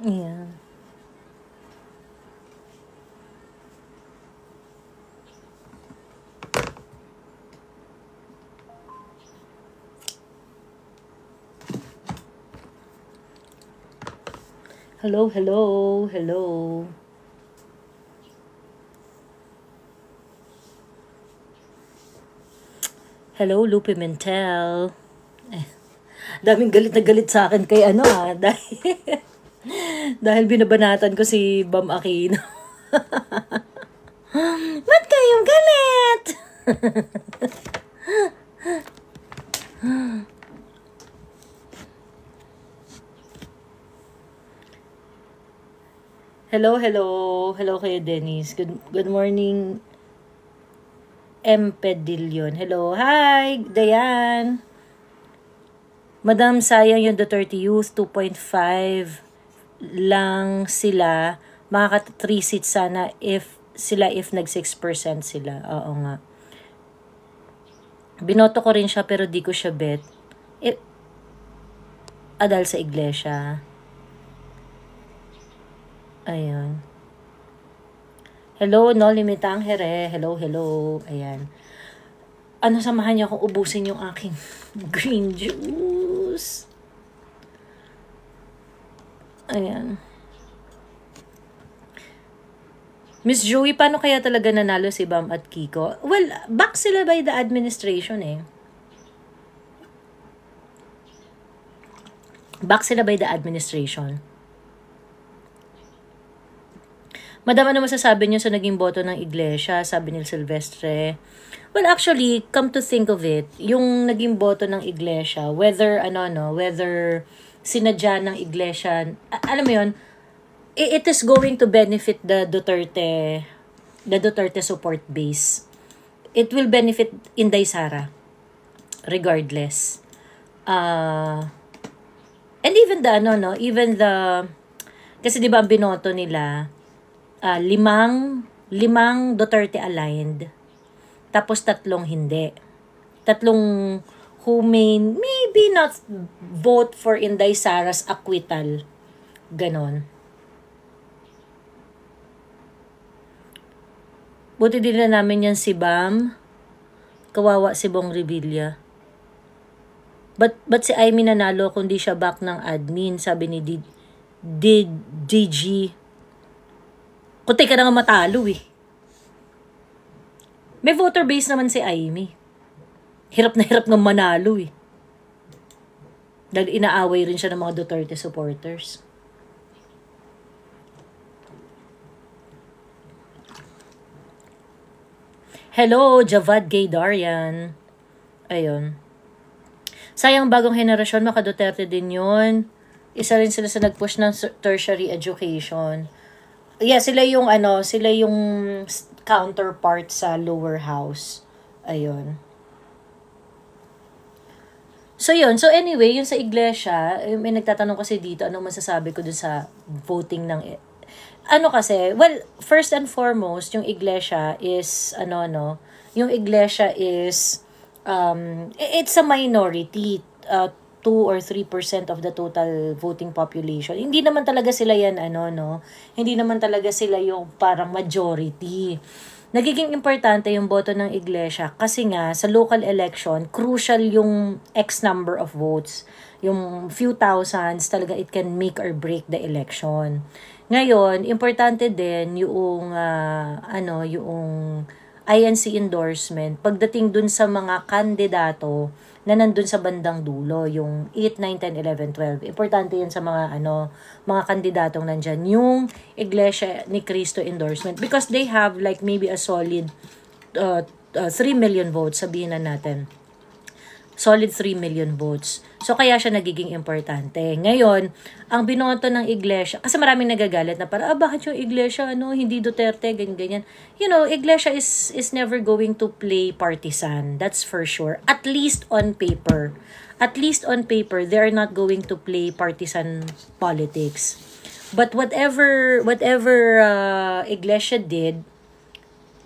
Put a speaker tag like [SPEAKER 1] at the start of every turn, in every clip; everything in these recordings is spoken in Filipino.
[SPEAKER 1] Yeah. Hello, hello, hello. Hello, Lupe Mentel. Daming galit na galit sa akin kay ano dahil binabanatan ko si Bam Aquino. Ba't kayong galit? Hello, hello. Hello kayo, Dennis. Good morning, M. Pedillion. Hello. Hi, Dayan. Madam, sayang yung Duterte Youth, 2.5 lang sila. Makaka 3 seats sana if nag 6% sila. Oo nga. Binoto ko rin siya pero di ko siya bet. Dahil sa iglesia. Ayun. Hello, no limitang here. Hello, hello. Ayan. Samahan niyo akong ubusin yung aking green juice. Ayan. Miss Joey, paano kaya talaga nanalo si Bam at Kiko? Well, back sila by the administration eh. Back sila by the administration. Madam, ano masasabi niyo sa naging boto ng iglesia? Sabi ni Silvestre. Well, actually, come to think of it, yung naging boto ng iglesia, whether sinadya ng iglesia, alam mo yun, it is going to benefit the Duterte support base. It will benefit Inday Sara, regardless. And even kasi di ba ang binoto nila, limang Duterte aligned, tapos 3 hindi. 3 who may maybe not vote for Inday Sara's acquittal. Ganon. Buti din na namin yan si Bam. Kawawa si Bong Revilla. But si Amy nanalo kundi siya back ng admin, sabi ni DG. Kuntay ka na nga matalo eh. May voter base naman si Amy. Hirap na hirap ng manalo eh. Dahil inaaway rin siya ng mga Duterte supporters. Hello, Javad Gay Darian. Ayun. Sayang bagong henerasyon, maka Duterte din yun. Isa rin sila sa nag-push ng tertiary education. Yeah, sila yung counterpart sa lower house. Ayun. So yun, so anyway, yun sa iglesia, may nagtatanong kasi dito, ano masasabi ko dun sa voting ng kasi, well, first and foremost, yung iglesia is it's a minority, 2 or 3% of the total voting population. Hindi naman talaga sila yan, hindi naman talaga sila yung parang majority. Nagiging importante yung boto ng iglesia kasi nga sa local election, crucial yung X number of votes. Yung few thousands, talaga it can make or break the election. Ngayon, importante din yung INC endorsement pagdating dun sa mga kandidato na nandun sa bandang dulo, yung 8, 9, 10, 11, 12. Importante yan sa mga kandidatong nandyan. Yung Iglesia ni Cristo endorsement because they have like maybe a solid 3 million votes, sabihin na natin. Solid 3 million votes. So, kaya siya nagiging importante. Ngayon, ang binoto ng iglesia, kasi maraming nagagalit na para, bakit yung iglesia, hindi Duterte, ganyan-ganyan. Iglesia is never going to play partisan. That's for sure. At least on paper. At least on paper, they are not going to play partisan politics. But whatever iglesia did,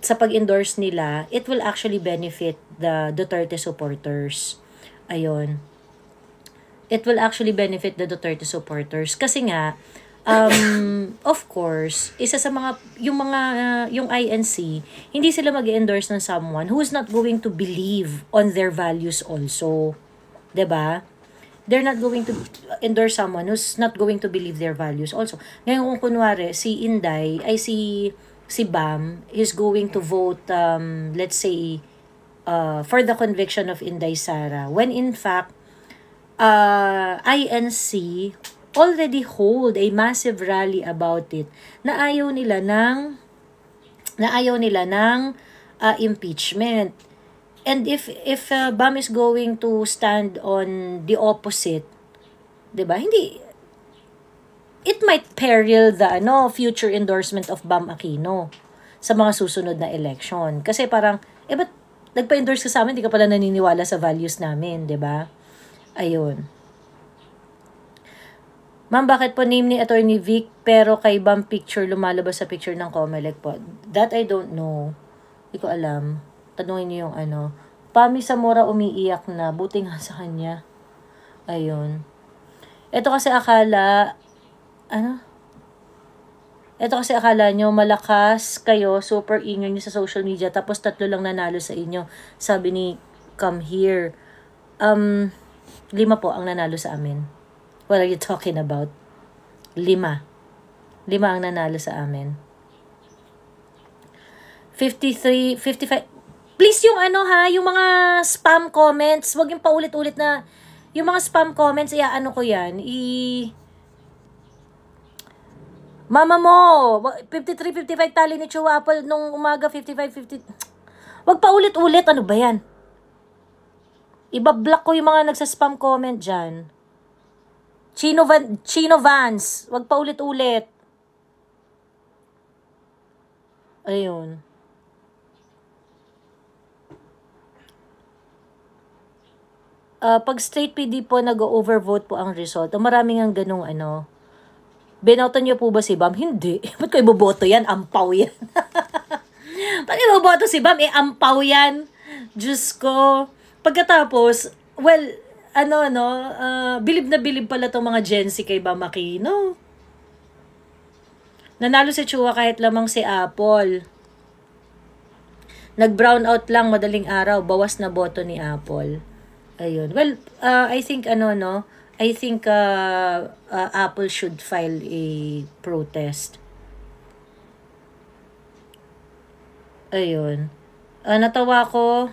[SPEAKER 1] sa pag-endorse nila, it will actually benefit the Duterte supporters. Ayun. It will actually benefit the Duterte supporters. Kasi nga, Of course, isa sa mga, yung INC, hindi sila mag-endorse ng someone who is not going to believe on their values also. 'Di ba? They're not going to endorse someone who's not going to believe their values also. Ngayon kung kunwari, si Inday, ay si Bam, is going to vote, let's say, for the conviction of Inday Sara, when in fact, INC already hold a massive rally about it na ayaw nila ng impeachment. And if Bam is going to stand on the opposite, 'di ba? Hindi, it might peril the future endorsement of Bam Aquino sa mga susunod na election. Kasi parang, ba't nagpa-endorse ka sa amin, di ka pala naniniwala sa values namin, 'di ba? Ayun. Ma'am, bakit po name ni Attorney Vic pero kay Bam picture lumalabas sa picture ng Comelec po? That I don't know. Hindi ko alam. Tanungin niyo yung Pami Zamora umiiyak na. Buti nga sa kanya. Ayun. Ito kasi akala nyo malakas kayo, super ingay nyo sa social media, tapos 3 lang nanalo sa inyo. Sabi ni Come Here. 5 po ang nanalo sa amin. What are you talking about? 5 ang nanalo sa amin. 53, 55. Please yung yung mga spam comments, wag yung paulit-ulit na, yung mga spam comments, ko yan. Mama mo, 53, 55 tali ni Chuapol nung umaga, 55, 50. Wag paulit-ulit, ano ba yan? Ibablock ko yung mga nagsa-spam comment dyan. Chino Vance, wag paulit-ulit. Ayun. Pag straight PD po, nag-overvote po ang result. Maraming ang ganung binoto niyo po ba si Bam? Hindi. Ba't ko iboboto yan? Ampaw yan. Ba't iboboto si Bam? Ampaw yan. Diyos ko. Pagkatapos, well, bilib na bilib pala itong mga Gen Z kay Bam Aquino. Nanalo si Chua kahit lamang si Apple. Nag-brown out lang madaling araw. Bawas na boto ni Apple. Ayun. Well, I think I think Apple should file a protest. Ayun. Natawa ko.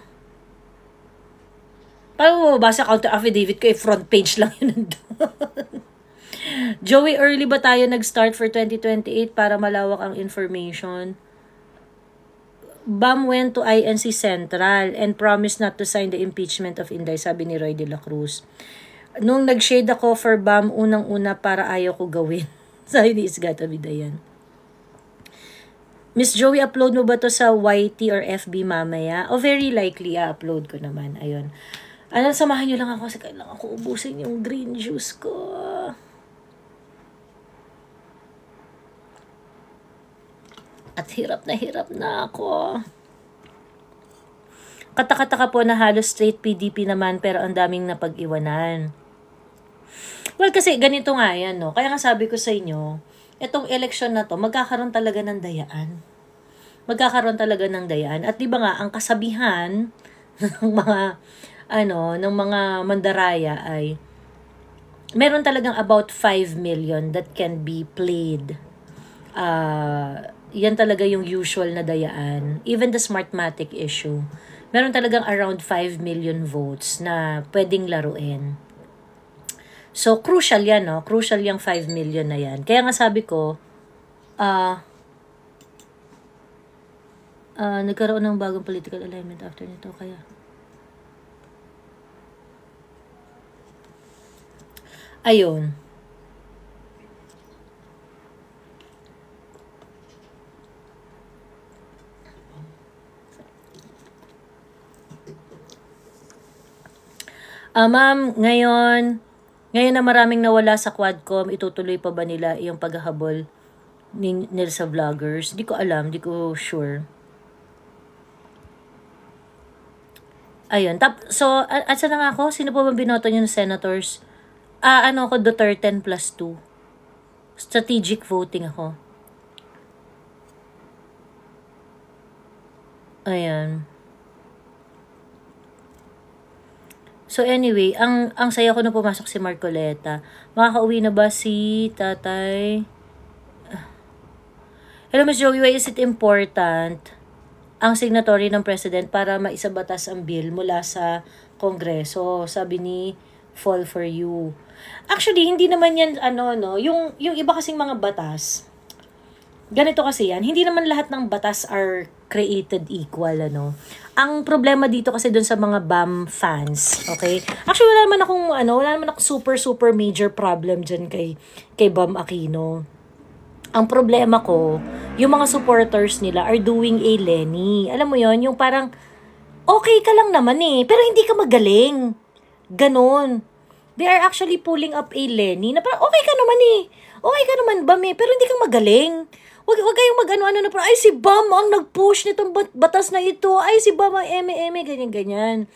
[SPEAKER 1] Paano basa counter affidavit ko, front page lang yun nandun. Joey, early ba tayo nag-start for 2028 para malawak ang information? Bam went to INC Central and promised not to sign the impeachment of Inday, sabi ni Roy de la Cruz. Nung nag-shade ako for Bam, unang-una para ayaw ko gawin. Sabi ni Isgata Vidayan. Miss Joey, upload mo ba to sa YT or FB mamaya? Very likely, upload ko naman. Ayun. Samahan nyo lang ako kasi kailangan ko ubusin yung green juice ko. At hirap na ako. Katakataka po na halos straight PDP naman pero ang daming napag-iwanan. Well, kasi ganito nga yan, no? Kaya nga sabi ko sa inyo, itong election na to, magkakaroon talaga ng dayaan. At di ba nga, ang kasabihan ng mga, ng mga mandaraya ay, meron talagang about 5 million that can be played. Yan talaga yung usual na dayaan. Even the Smartmatic issue, meron talagang around 5 million votes na pwedeng laruin. So, crucial yan, no? Crucial yung 5 million na yan. Kaya nga sabi ko, nagkaroon ng bagong political alignment after nito. Kaya, ayun. Ma'am, ngayon na maraming nawala sa Quadcom, itutuloy pa ba nila yung paghahabol nila sa vloggers? Di ko alam, di ko sure. Ayun. So, at saan na nga ako? Sino po ba binoto nyo ng senators? Ako, Duterte 10+2. Strategic voting ako. Ayan. So anyway, ang saya ko na pumasok si Marcoleta. Makakauwi na ba si tatay? Hello, Ms. Joey, why is it important ang signatory ng president para maisabatas ang bill mula sa Kongreso? Sabi ni Fall for You. Actually, hindi naman yan, yung iba kasing mga batas, ganito kasi yan, hindi naman lahat ng batas are created equal, Ang problema dito kasi dun sa mga BAM fans, okay? Actually, wala naman akong super major problem dyan kay BAM Aquino. Ang problema ko, yung mga supporters nila are doing a Lenny. Alam mo yon, yung parang, okay ka lang naman pero hindi ka magaling. Ganon. They are actually pulling up a Lenny na parang, okay ka naman Okay ka naman, BAM pero hindi ka magaling. Wag kayong mag-ano na parang, ay si BAM ang nag-push nitong batas na ito. Ay si BAM ang ganyan.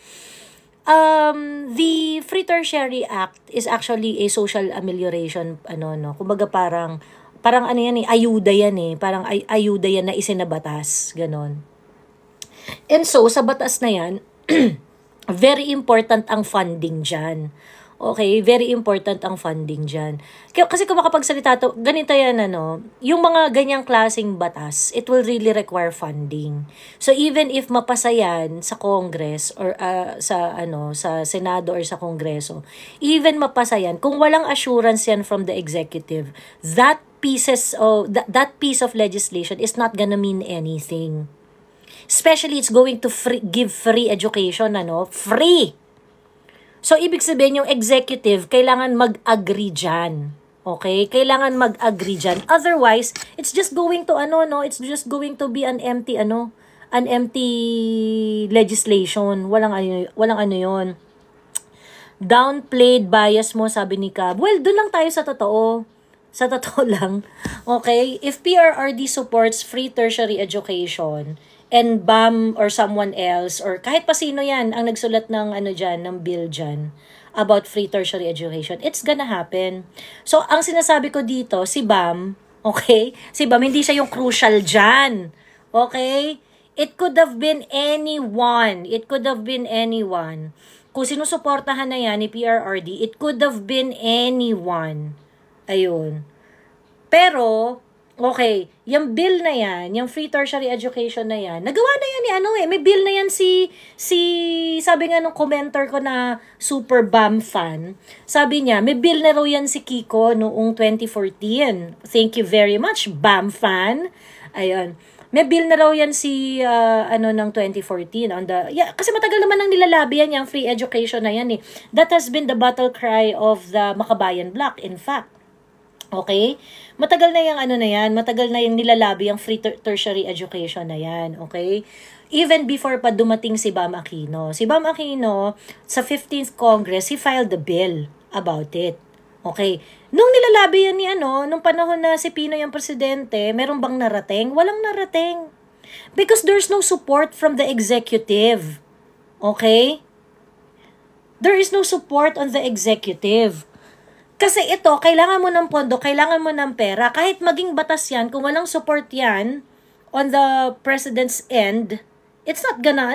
[SPEAKER 1] The Free Tertiary Act is actually a social amelioration, kumbaga parang ayuda yan parang ayuda yan na isinabatas, ganon. And so, sa batas na yan, very important ang funding dyan. Okay, very important ang funding dyan. Kasi kung makapagsalita to, ganito yan, yung mga ganyang klaseng batas, it will really require funding. So, even if mapasa yan sa Congress or sa Senado or sa Kongreso, even mapasa yan, kung walang assurance yan from the executive, that piece of legislation is not gonna mean anything. Especially, it's going to give free education, free! So, ibig sabihin, yung executive, kailangan mag-agree dyan. Okay? Kailangan mag-agree dyan. Otherwise, it's just going to, it's just going to be an empty legislation. Walang yun. Downplayed bias mo, sabi ni Cab. Well, dun lang tayo sa totoo. Sa totoo lang. Okay? If PRRD supports free tertiary education, and BAM or someone else, or kahit pa sino yan, ang nagsulat ng ng bill dyan, about free tertiary education, it's gonna happen. So, ang sinasabi ko dito, si BAM, okay? Si BAM, hindi siya yung crucial dyan. Okay? It could have been anyone. Kung sinusuportahan na yan ni PRRD, it could have been anyone. Ayun. Pero, okay, yung bill na yan, yung free tertiary education na yan, nagawa na yan may bill na yan sabi nga nung commenter ko na super BAM fan, sabi niya, may bill na raw yan si Kiko noong 2014. Thank you very much, BAM fan. Ayun. May bill na raw yan ng 2014 kasi matagal naman nang nilalabi yan yung free education na yan That has been the battle cry of the Makabayan Bloc, in fact. Okay? Matagal na matagal na yung nilalabi ang free tertiary education na yan, okay? Even before pa dumating si BAM Aquino. Si BAM Aquino, sa 15th Congress, he filed the bill about it. Okay? Nung nilalabi yan nung panahon na si Pinoy ang presidente, meron bang narating? Walang narating. Because there's no support from the executive. Okay? There is no support on the executive. Kasi ito, kailangan mo ng pondo, kailangan mo ng pera. Kahit maging batas yan, kung walang support yan on the president's end, it's not gonna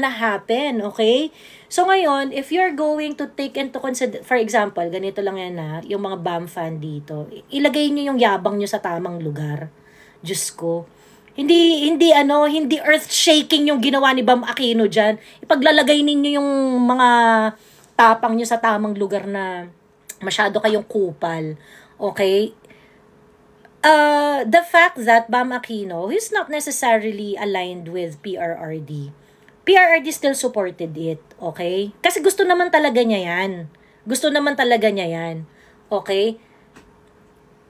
[SPEAKER 1] happen, okay? So ngayon, if you're going to take into consider, for example, ganito lang yan yung mga BAM fan dito, ilagay niyo yung yabang niyo sa tamang lugar. Diyos ko. Hindi earth-shaking yung ginawa ni BAM Aquino dyan. Ipaglalagay ninyo yung mga tapang nyo sa tamang lugar na masyado kayong kupal. Okay? The fact that BAM Aquino is not necessarily aligned with PRRD. PRRD still supported it. Okay? Kasi gusto naman talaga niya yan. Okay?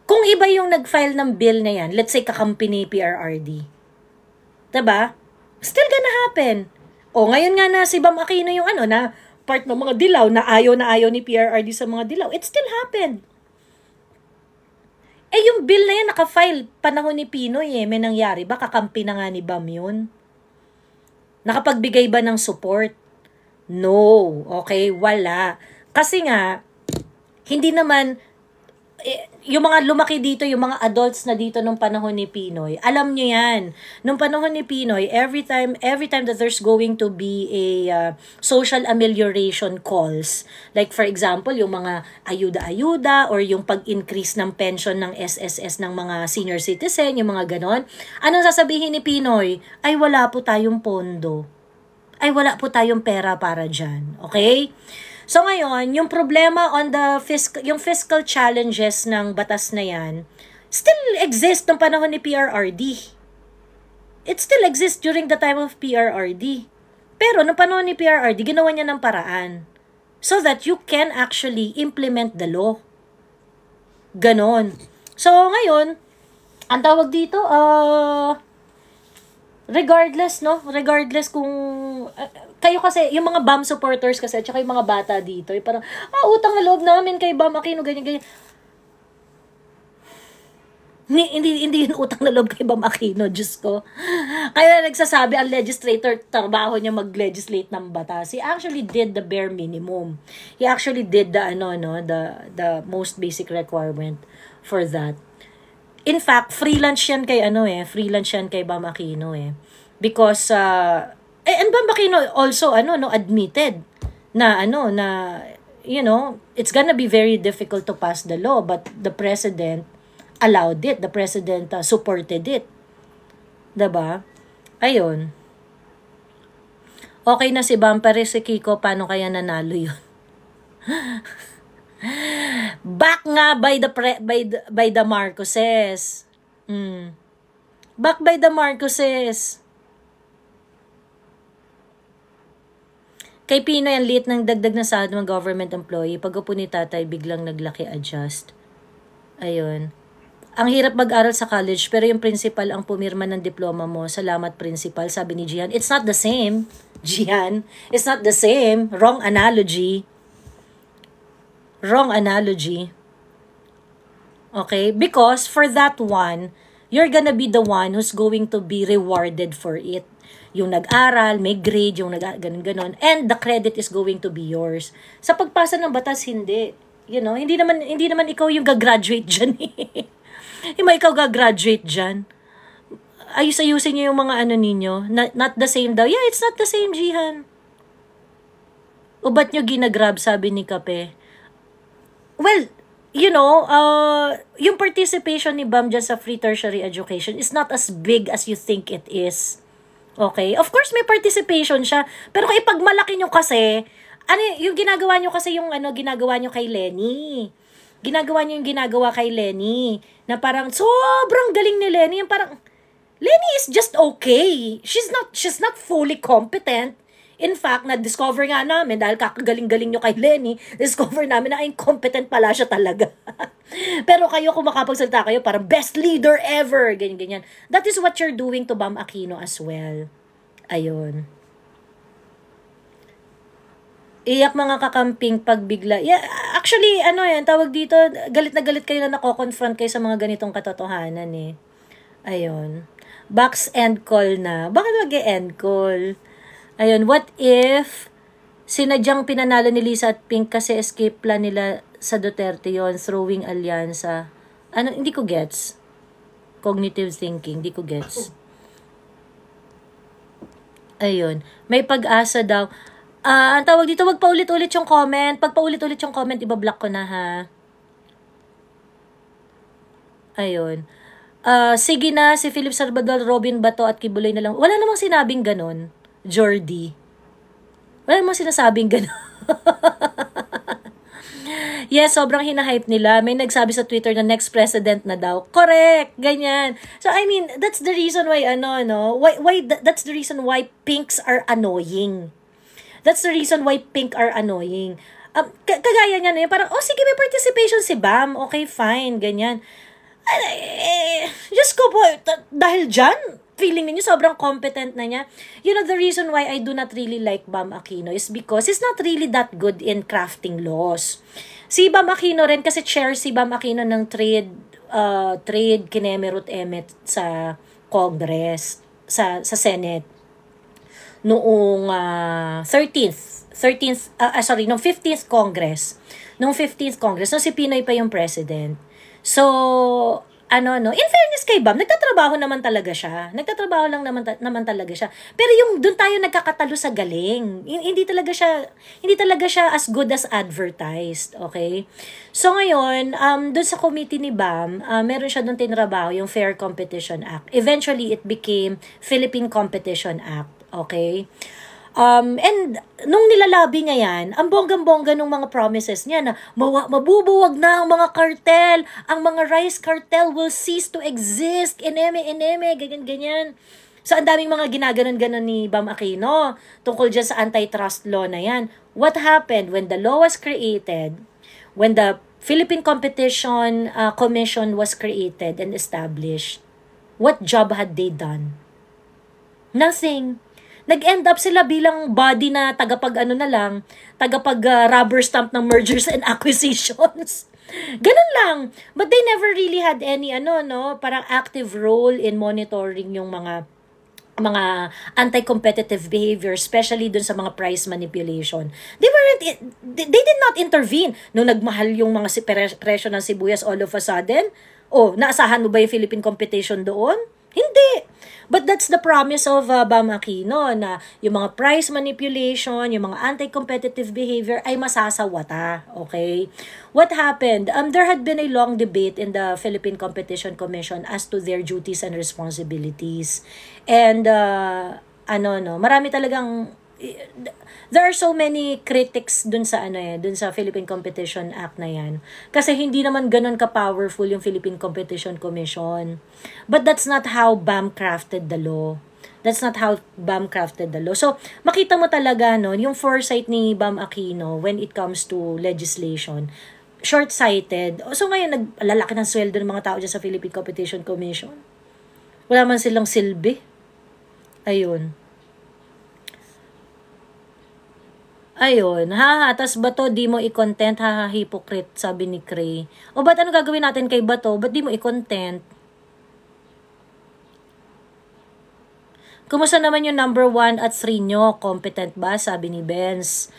[SPEAKER 1] Kung iba yung nag-file ng bill na yan, let's say kakampi ni PRRD. Diba? Still gonna happen. Ngayon nga na si BAM Aquino yung na part ng mga dilaw na ayaw ni PRRD sa mga dilaw. It still happened. Yung bill na yan, naka-file panahon ni Pinoy may nangyari ba? Kakampi na nga ni BAM yun? Nakapagbigay ba ng support? No. Okay, wala. Kasi nga, hindi naman, yung mga lumaki dito, yung mga adults na dito nung panahon ni Pinoy, alam nyo yan. Nung panahon ni Pinoy, every time that there's going to be a social amelioration calls, like for example, yung mga ayuda-ayuda or yung pag-increase ng pension ng SSS ng mga senior citizen, yung mga ganon, anong sasabihin ni Pinoy? Ay, wala po tayong pondo. Ay, wala po tayong pera para dyan. Okay? So ngayon, yung problema on the yung fiscal challenges ng batas na yan still exist nung panahon ni PRRD. It still exists during the time of PRRD. Pero nung panahon ni PRRD, ginawa niya ng paraan so that you can actually implement the law. Ganon. So ngayon, ang tawag dito, regardless kung kayo kasi, yung mga BAM supporters kasi, at saka yung mga bata dito, yung parang, utang na loob namin kay BAM Aquino, ganyan. Hindi yun utang na loob kay BAM Aquino, Diyos ko. Kaya nagsasabi, ang legislator, trabaho niya mag-legislate ng batas. He actually did the bare minimum. He actually did the most basic requirement for that. In fact, freelance yan kay BAM Aquino Because, and BAM Aquino also, admitted na, it's gonna be very difficult to pass the law, but the president allowed it. The president supported it. Diba? Ayun. Okay na si BAM, pero si Kiko, paano kaya nanalo yun? Back nga by the Marcoses. Back by the Marcoses. Kay Pinoy, ang liit ng dagdag na sahod ng government employee. Pag-upo ni tatay, biglang naglaki adjust. Ayun. Ang hirap mag-aral sa college, pero yung principal ang pumirma ng diploma mo. Salamat, principal, sabi ni Gian. It's not the same, Gian. It's not the same. Wrong analogy. Wrong analogy. Okay? Because for that one, you're gonna be the one who's going to be rewarded for it. Yung nag-aral, may grade, yung ganun-ganon. And the credit is going to be yours. Sa pagpasa ng batas, hindi. Hindi naman ikaw yung gagraduate dyan eh. Hindi ikaw gagraduate dyan. Ayusin nyo yung mga ninyo. Not the same daw. Yeah, it's not the same, Jihan. O ba't nyo ginagrab, sabi ni Kape? Well, yung participation ni BAM dyan sa free tertiary education is not as big as you think it is. Okay? Of course, may participation siya. Pero kung ipagmalaki nyo kasi, yung ginagawa nyo kasi ginagawa nyo kay Lenny. Ginagawa nyo yung ginagawa kay Lenny. Na parang, sobrang galing ni Lenny. Yung parang, Lenny is just okay. She's not fully competent. In fact, na-discover nga namin, dahil kakagaling-galing nyo kay Lenny, discover namin na incompetent pala siya talaga. Pero kayo, kung makapagsalita kayo, parang best leader ever, ganyan-ganyan. That is what you're doing to BAM Aquino as well. Ayun. Iyak mga kakamping pagbigla. Yeah, actually, tawag dito, galit na galit kayo na nako-confront kayo sa mga ganitong katotohanan eh. Ayun. Box end call na. Bakit mag-end call? Ayun, what if sinadyang pinanalo ni Lisa at Pink kasi escape plan nila sa Duterte yon, throwing alyansa? Hindi ko gets. Cognitive thinking, hindi ko gets. Ayun, may pag-asa daw. Ang tawag dito, wag paulit-ulit yung comment. Pag paulit-ulit yung comment, ibablock ko na ha. Ayun. Sige na, si Philip Salvador, Robin Bato at Kibuloy na lang. Wala namang sinabing ganon, Jordy. Wala namang sinasabing ganon. Yes, sobrang hinahype nila. May nagsabi sa Twitter na next president na daw. Correct! Ganyan. So, I mean, that's the reason why, that's the reason why pinks are annoying. That's the reason why pink are annoying. Kagaya niya na yun, parang, sige, may participation si BAM. Okay, fine, ganyan. Just ko po, dahil dyan, feeling ninyo sobrang competent na niya. The reason why I do not really like BAM Aquino is because he's not really that good in crafting laws. Si BAM Aquino rin, kasi chair si BAM Aquino ng trade Kinemerut Emet sa Congress, sa Senate. noong 15th Congress. Nung 15th Congress, no, si Pinoy pa yung president. So, in fairness kay Bam, nagtatrabaho naman talaga siya. Nagtatrabaho lang naman talaga siya. Pero yung doon tayo nagkakatalo sa galing. Hindi talaga siya as good as advertised, okay? So ngayon, doon sa committee ni Bam, meron siya doon tinrabaho, yung Fair Competition Act. Eventually, it became Philippine Competition Act, okay? And nung nilalabi niya yan, ang bonggang-bongga nung mga promises niya na mabubuwag na ang mga cartel, ang mga rice cartel will cease to exist, eneme, ganyan-ganyan. So, ang daming mga ginaganon-ganon ni Bam Aquino tungkol dyan sa antitrust law na yan. What happened when the law was created, when the Philippine Competition Commission was created and established, what job had they done? Nothing. Nag-end up sila bilang body na tagapag rubber stamp ng mergers and acquisitions. Ganun lang. But they never really had any parang active role in monitoring yung mga anti-competitive behavior, especially dun sa mga price manipulation. They did not intervene nung nagmahal yung mga presyo ng sibuyas all of a sudden. Naasahan mo ba yung Philippine competition doon? Hindi. But that's the promise of Bam Aquino na yung mga price manipulation, yung mga anti-competitive behavior ay masasawata. Okay? What happened? There had been a long debate in the Philippine Competition Commission as to their duties and responsibilities. And marami talagang there are so many critics dun sa Philippine Competition Act na yan. Kasi hindi naman ganun ka-powerful yung Philippine Competition Commission. But that's not how BAM crafted the law. So, makita mo talaga yung foresight ni Bam Aquino when it comes to legislation. Short-sighted. So, ngayon, lalaki ng sweldo ng mga tao dyan sa Philippine Competition Commission. Wala man silang silbi. Ayun, tas Bato, di mo i-content, hypocrite, sabi ni Cray. Ba't ano gagawin natin kay Bato? Ba't di mo i-content? Kumusta naman yung number 1 at 3 nyo? Competent ba? Sabi ni Benz.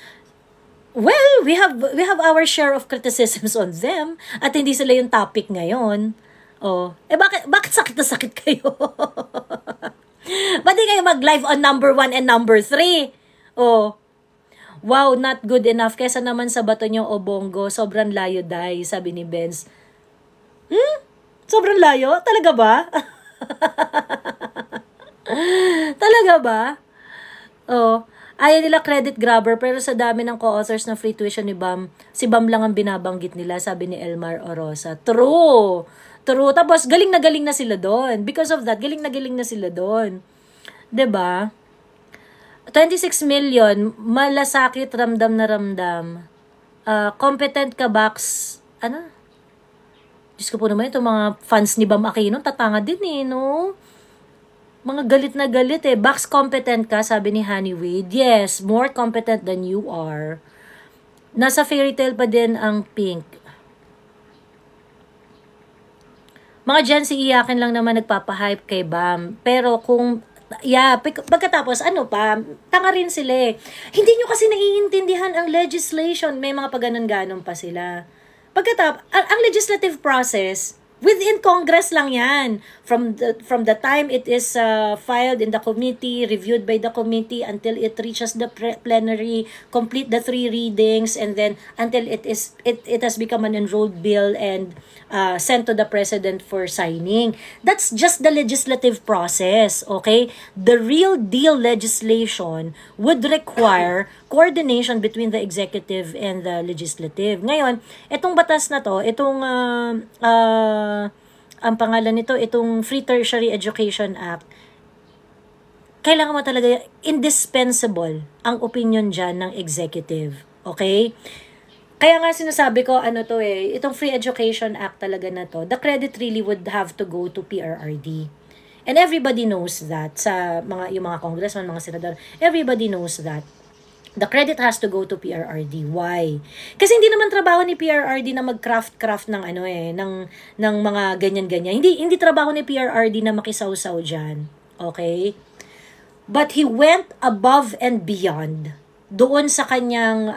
[SPEAKER 1] Well, we have our share of criticisms on them at hindi sila yung topic ngayon. Bakit sakit na sakit kayo? Ba't di kayo mag-live on number 1 and number 3? Wow, not good enough. Kesa naman sa Bato nyo o Bongo, sobrang layo, Day, sabi ni Benz. Sobrang layo? Talaga ba? Talaga ba? Ayaw nila credit grabber, pero sa dami ng co-authors ng free tuition ni Bam, si Bam lang ang binabanggit nila, sabi ni Elmar Orosa. True. Tapos, galing na sila doon. Because of that, galing na sila doon. 'Di ba? 26 million, malasakit, ramdam na ramdam. Competent ka, Bax. Diyos ko po naman, itong mga fans ni Bam Aquino, tatanga din no? Mga galit na galit Bax, competent ka, sabi ni Honey Wade. Yes, more competent than you are. Nasa fairy tale pa din ang Pink. Mga Gen Z iyakin lang naman nagpapahype kay Bam. Pero kung pagkatapos, tanga rin sila Hindi nyo kasi naiintindihan ang legislation. May mga paganon-ganon pa sila. Pagkatapos, ang legislative process, within Congress lang yan. From the time it is filed in the committee, reviewed by the committee, until it reaches the plenary, complete the 3 readings, and then until it has become an enrolled bill and sent to the president for signing. That's just the legislative process, okay? The real deal legislation would require coordination between the executive and the legislative. Ngayon, itong batas na to, ang pangalan nito, itong Free Tertiary Education Act, kailangan mo talaga, indispensable ang opinion dyan ng executive. Okay? Kaya nga sinasabi ko, itong Free Education Act talaga na to, the credit really would have to go to PRRD. And everybody knows that, yung mga congressman, mga senador, everybody knows that. The credit has to go to PRRD. Why? Kasi hindi naman trabaho ni PRRD na mag-craft ng ng mga ganyan-ganyan. Hindi trabaho ni PRRD na makisawsaw diyan. Okay? But he went above and beyond doon sa kanyang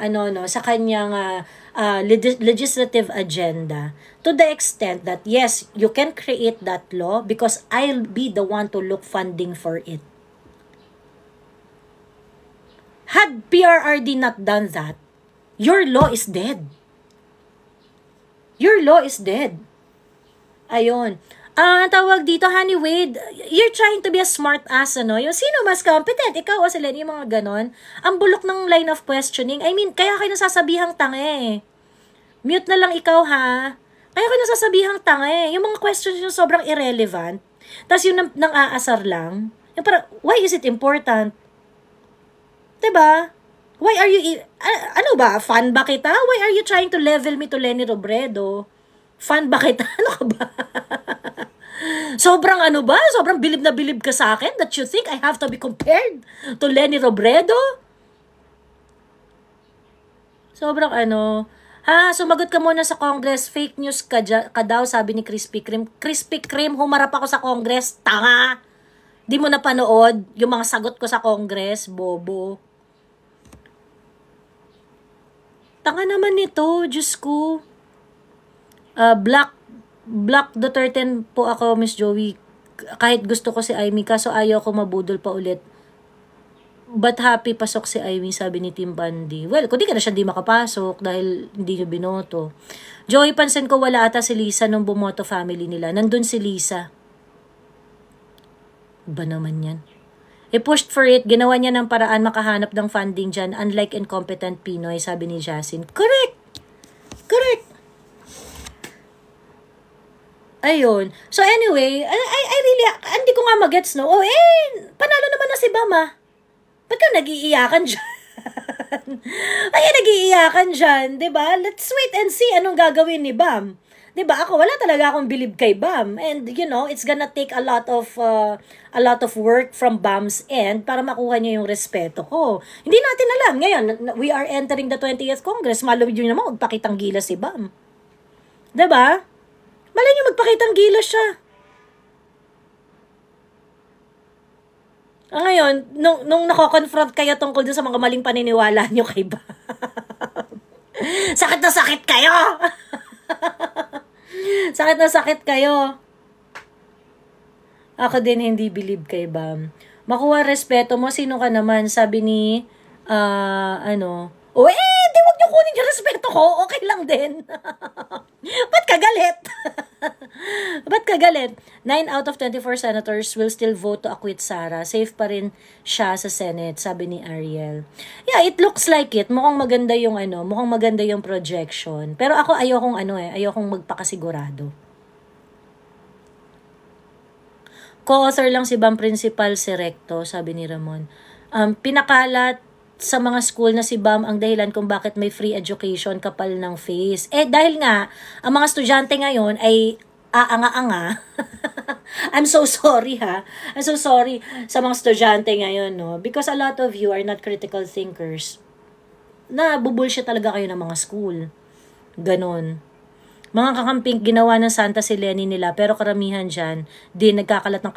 [SPEAKER 1] legislative agenda, to the extent that yes, you can create that law because I'll be the one to look funding for it. Had PRRD not done that, your law is dead. Your law is dead. Ayun. Tawag dito, Honey Wade, you're trying to be a smart ass, ano? Yung sino mas competent? Ikaw o sila, yung mga ganon. Ang bulok ng line of questioning. I mean, kaya kayo nasasabihang tanga eh. Mute na lang ikaw, ha? Kaya kayo nasasabihang tanga eh. Yung mga questions yung sobrang irrelevant. Tapos yung nang aasar lang. Yung para, why is it important? Diba? Why are you, ano ba? Fan ba kita? Why are you trying to level me to Leni Robredo? Fan ba kita? Ano ka ba? Sobrang ano ba? Sobrang bilib na bilib ka sa akin that you think I have to be compared to Leni Robredo? Sobrang ano. Ha, sumagot ka muna sa Congress. Fake news ka daw, sabi ni Krispy Kreme. Krispy Kreme, humarap ako sa Congress. Tanga! Di mo napanood yung mga sagot ko sa Congress, bobo. Tanga naman nito, Diyos ko. Black Duterte po ako, Miss Joey. Kahit gusto ko si Amy, kaso ayaw ko mabudol pa ulit. But happy pasok si Amy, sabi ni Tim Bundy. Well, kung di ka na siya di makapasok dahil hindi niyo binoto. Joey, pansin ko wala ata si Lisa nung bumoto family nila. Nandun si Lisa. Ba naman yan? Pushed for it, ginawa niya ng paraan makahanap ng funding dyan, unlike incompetent Pinoy, sabi ni Jasin. Correct! Correct! Ayun. So anyway, I really, hindi ko nga magets, no? Panalo naman na si Bam, ah. Ba't ka nag-iiyakan dyan? Ay, nag-iiyakan dyan, diba? Let's wait and see anong gagawin ni Bam. Diba? Ako, wala talaga akong believe kay Bam. And, you know, it's gonna take a lot of work from Bam's end para makuha niya yung respeto ko. Hindi natin alam. Ngayon, we are entering the 20th Congress. Malawid yun naman, magpakitang gilas si Bam. Diba? Malay niyo magpakitang gilas siya. Ngayon, nung nako-confront kayo tungkol dun sa mga maling paniniwala niyo kay Bam. Sakit na sakit kayo! Sakit na sakit kayo. Ako din hindi believe kay Bam. Makuha respeto mo, sino ka naman? Sabi ni, di wag niyo kunin yung respeto ko, okay lang din. Ba't ka galit? Ba't ka galit? 9 out of 24 senators will still vote to acquit Sara. Safe pa rin siya sa Senate, sabi ni Ariel. Yeah, it looks like it. Mukhang maganda yung projection. Pero ako ayokong magpakasigurado. Co-author lang si Bam Principal si Recto, sabi ni Ramon. Pinakalat sa mga school na si Bam ang dahilan kung bakit may free education, kapal ng face. Dahil nga, ang mga estudyante ngayon ay aanga-anga. I'm so sorry, ha. I'm so sorry sa mga estudyante ngayon, no. Because a lot of you are not critical thinkers. Bubulshit talaga kayo ng mga school. Ganon. Mga kakamping, ginawa ng Santa si Lenny nila, pero karamihan dyan, nagkakalat ng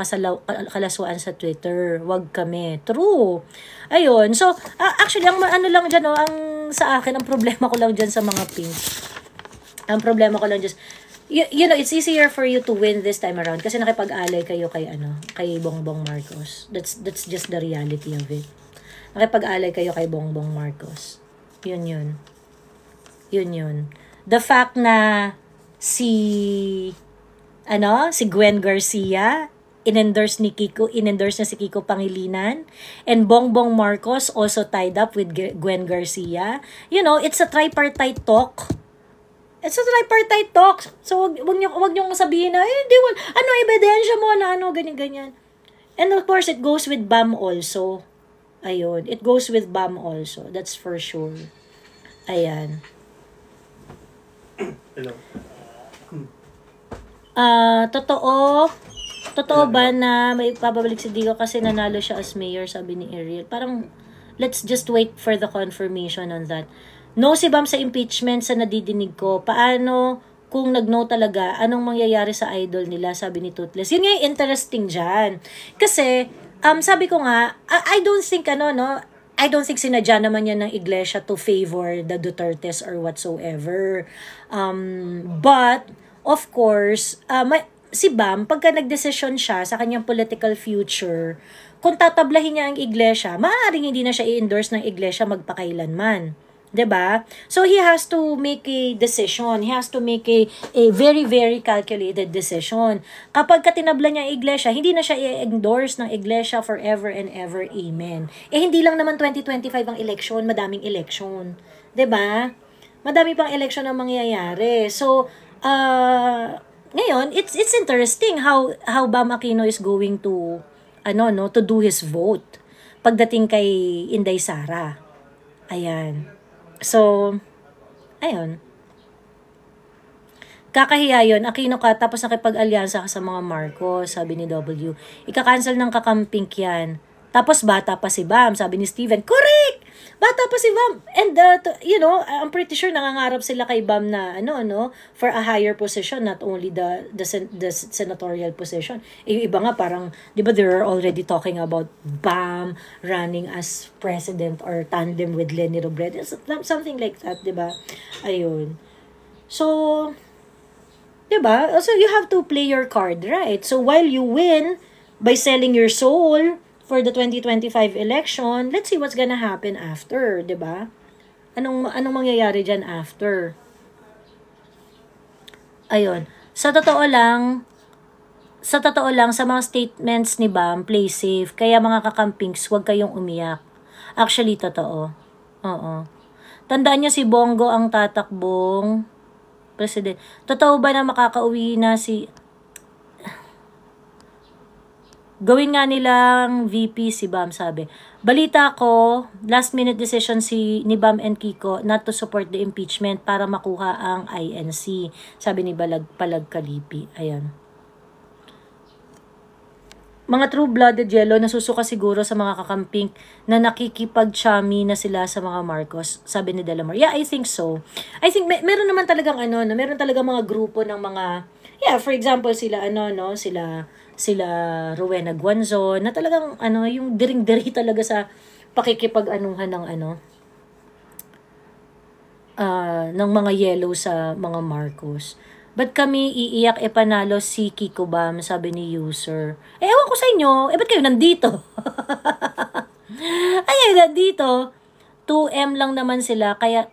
[SPEAKER 1] kalaswaan sa Twitter. Wag kami. True. Ayun. So, actually, ang lang dyan, ang sa akin, ang problema ko lang dyan sa mga pink. Ang problema ko lang dyan, you know, it's easier for you to win this time around kasi nakipag-alay kayo kay Bongbong Marcos. That's just the reality of it. Nakipag-alay kayo kay Bongbong Marcos. Yun. The fact na si Gwen Garcia in-endorse na si Kiko Pangilinan, and Bongbong Marcos also tied up with Gwen Garcia. You know, it's a tripartite talk. So, wag niyo sabihin na, ebidensya mo na ganyan. And of course, it goes with Bam also. Ayun, it goes with Bam also. That's for sure. Ayan.
[SPEAKER 2] Hello.
[SPEAKER 1] Totoo ba na may papabalik si Digo kasi nanalo siya as mayor, sabi ni Ariel? Parang, let's just wait for the confirmation on that. No si Bam sa impeachment sa nadidinig ko. Paano kung nag-no talaga, anong mangyayari sa idol nila, sabi ni Toothless? Yun nga yung interesting dyan. Kasi, sabi ko nga, I don't think I don't think sinadya naman yan ng iglesia to favor the Dutertes or whatsoever. But, of course, si Bam, pagka nagdesisyon siya sa kanyang political future, kung tatablahin niya ang iglesia, maaaring hindi na siya i-endorse ng iglesia magpakailanman. 'Di ba? So he has to make a decision. He has to make a very, very calculated decision. Kapag katinabla niya ang iglesia, hindi na siya i-endorse ng iglesia forever and ever. Amen. Hindi lang naman 2025 ang election, madaming election. 'Di ba? Madami pang election ang mangyayari. So, ngayon, it's interesting how Bam Aquino is going to to do his vote pagdating kay Inday Sara. Ayan. So, ayun. Kakahiya yun. Aquino ka, tapos nakipag-alyansa ka sa mga Marcos, sabi ni W. Ika-cancel ng kakamping yan. Tapos bata pa si Bam, sabi ni Steven. Correct! Bata pa si Bam. And, I'm pretty sure nangangarap sila kay Bam na, for a higher position, not only the senatorial position. Yung iba nga parang, di ba, they're already talking about Bam running as president or tandem with Leni Robredo. Something like that, di ba? Ayun. So, di ba? So, you have to play your card, right? So, while you win by selling your soul for the 2025 election, let's see what's gonna happen after, 'di ba? Anong mangyayari diyan after? Ayun. Sa totoo lang sa mga statements ni Bam, play safe. Kaya mga kakampings, huwag kayong umiyak. Actually, totoo. Oo. Tandaan niyo si Bongo ang tatakbong president. Totoo ba na makakauwi na si gawin nga nilang VP si Bam, sabi. Balita ko, last minute decision ni Bam and Kiko not to support the impeachment para makuha ang INC. Sabi ni Palag Kalipi. Ayan. Mga true-blooded yellow nasusuka siguro sa mga kakamping na nakikipag-chummy na sila sa mga Marcos, sabi ni Delamar. Yeah, I think so. I think meron naman talagang meron talagang mga grupo ng mga, for example, sila Rowena Guanzon, na talagang yung diring-diri talaga sa pakikipag-anuhan ng ng mga yellow sa mga Marcos. Ba't kami iiyak panalo si Kiko Bam, sabi ni user. Ewan ko sa inyo, ba't kayo nandito? Ay, nandito. 2M lang naman sila, kaya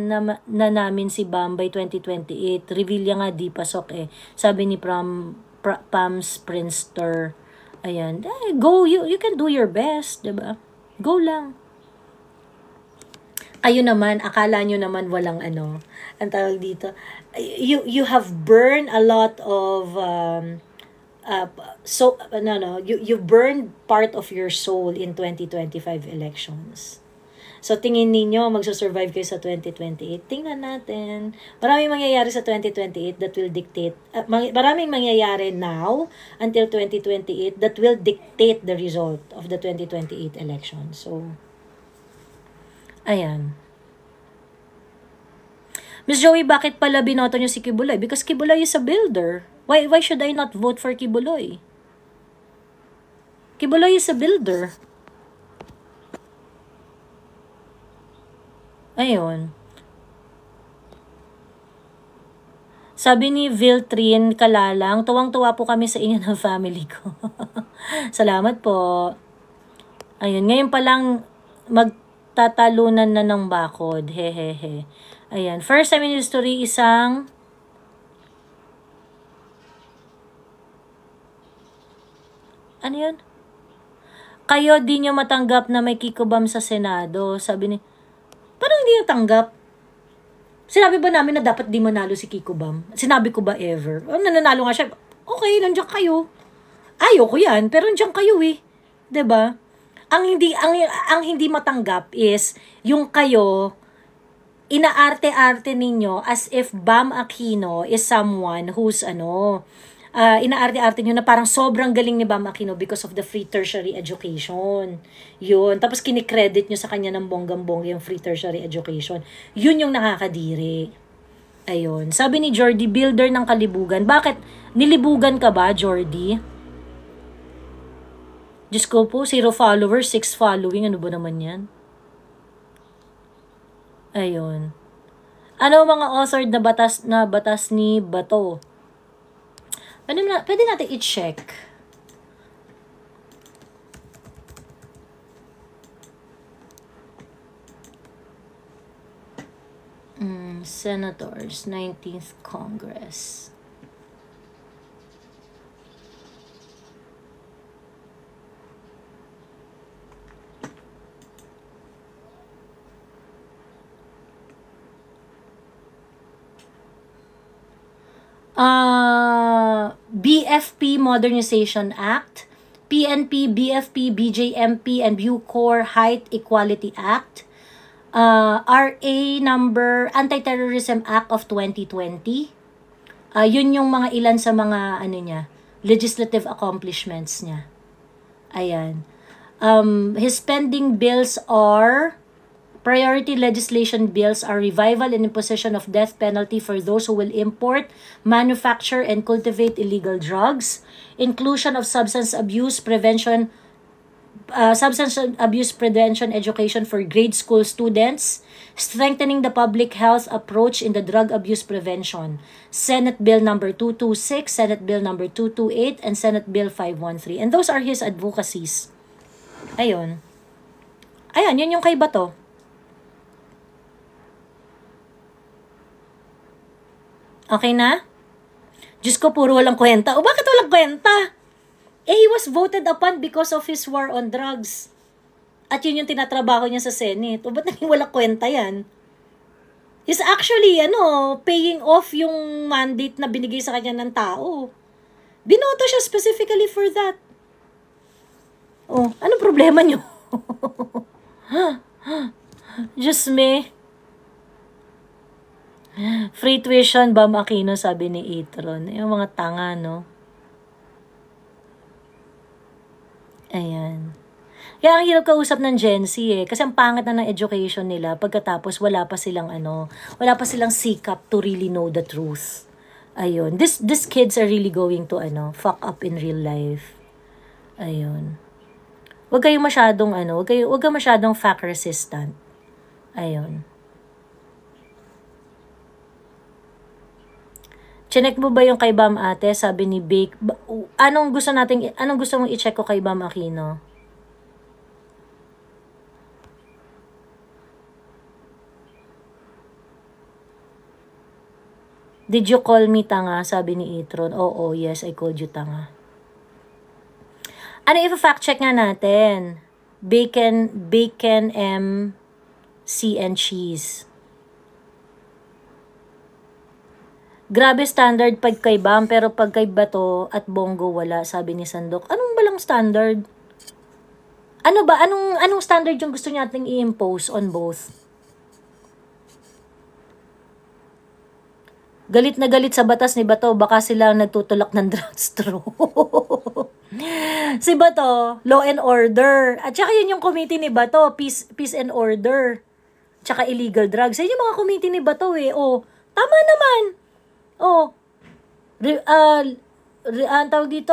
[SPEAKER 1] na namin si Bam by 2028. Revilla nga di pasok sabi ni Pams Prinster. Ayan. Go, you can do your best, diba? Go lang. Kayo naman, akala nyo naman walang ang tawag dito. You have burned a lot of you burned part of your soul in 2025 elections. So, tingin ninyo, magsusurvive kayo sa 2028. Tingnan natin. Maraming mangyayari sa 2028 that will dictate, maraming mangyayari now until 2028 that will dictate the result of the 2028 election. So, ayan. Miss Joey, bakit pala binoto nyo si Kibuloy? Because Kibuloy is a builder. Why should I not vote for Kibuloy? Kibuloy is a builder. Ayun. Sabi ni Viltrin Kalalang, tuwang-tuwa po kami sa inyo ng family ko. Salamat po. Ayun, ngayon pa lang magtatalunan na ng bakod. Hehehe. Ayan, first time in history, isang ano yun? Kayo di nyo matanggap na may Kiko Bam sa Senado. Sabi ni, parang hindi natanggap. Sinabi ba namin na dapat di manalo si Kiko Bam? Sinabi ko ba ever? Nananalo nga siya. Okay, nandiyan kayo. Ayoko yan, pero nandiyan kayo 'Di ba? Ang hindi matanggap is yung kayo inaarte-arte ninyo as if Bam Aquino is someone who's inaarte-arte nyo na parang sobrang galing ni Bam Aquino because of the free tertiary education. Yun. Tapos kinikredit nyo sa kanya ng bonggang-bongga yung free tertiary education. Yun yung nakakadiri. Ayun. Sabi ni Jordy, builder ng kalibugan. Bakit? Nilibugan ka ba, Jordy? Diyos ko po, 0 followers, 6 following. Ano ba naman yan? Ayun. Ano mga authored na batas ni Bato? Pwede natin i-check. Senators, 19th Congress. BFP Modernization Act, PNP, BFP, BJMP, and Bucor Height Equality Act, RA number Anti-Terrorism Act of 2020. Yun yung mga ilan sa mga niya, legislative accomplishments niya. Ayan. His pending bills are priority legislation bills are revival and imposition of death penalty for those who will import, manufacture, and cultivate illegal drugs, inclusion of substance abuse prevention education for grade school students, strengthening the public health approach in the drug abuse prevention, Senate Bill number 226, Senate Bill number 228, and Senate Bill 513. And those are his advocacies. Ayun. Ayan, yun yung kay Bato. Okay na? Diyos ko, puro walang kwenta. O bakit walang kwenta? He was voted upon because of his war on drugs. At yun yung tinatrabaho niya sa Senate. O ba't naging walang kwenta yan? He's actually, paying off yung mandate na binigay sa kanya ng tao. Binoto siya specifically for that. Oh, anong problema niyo? Diyos me. Free tuition, Bam Aquino, sabi ni Etron. Yung mga tanga, no? Ayan. Kaya ang hirap kausap ng Gen Z kasi ang pangit na ng education nila pagkatapos wala pa silang sikap to really know the truth. Ayun. These kids are really going to fuck up in real life. Ayun. Huwag kayong masyadong huwag kayong masyadong fact resistant. Ayun. Chinek mo ba yung kay Bam ate? Sabi ni Bake. Anong gusto mong i-check ko kay Bam Aquino? Did you call me tanga? Sabi ni Etron. Oo, yes, I called you tanga. If-fact check nga natin. Bacon M, C and cheese. Grabe standard pag kay Bam, pero pag kay Bato at Bongo wala, sabi ni Sandok. Anong balang standard? Anong standard yung gusto nating i-impose on both? Galit na galit sa batas ni Bato, baka sila nagtutulak ng drugstore. Si Bato, law and order. At saka yun yung committee ni Bato, peace and order. Tsaka illegal drugs. Yan yung mga committee ni Bato Oh, tama naman. Tawag dito,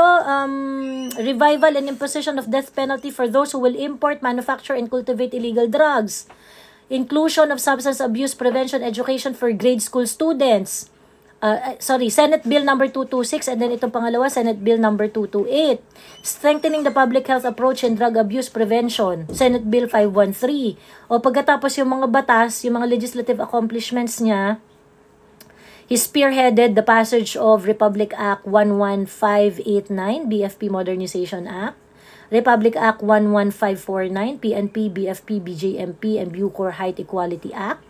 [SPEAKER 1] revival and imposition of death penalty for those who will import, manufacture, and cultivate illegal drugs. Inclusion of substance abuse prevention education for grade school students. Senate Bill number 226, and then itong pangalawa, Senate Bill number 228. Strengthening the public health approach in drug abuse prevention, Senate Bill 513. O pagkatapos yung mga batas, yung mga legislative accomplishments niya, he spearheaded the passage of Republic Act 11589, BFP Modernization Act, Republic Act 11549, PNP, BFP, BJMP, and Bucor Height Equality Act.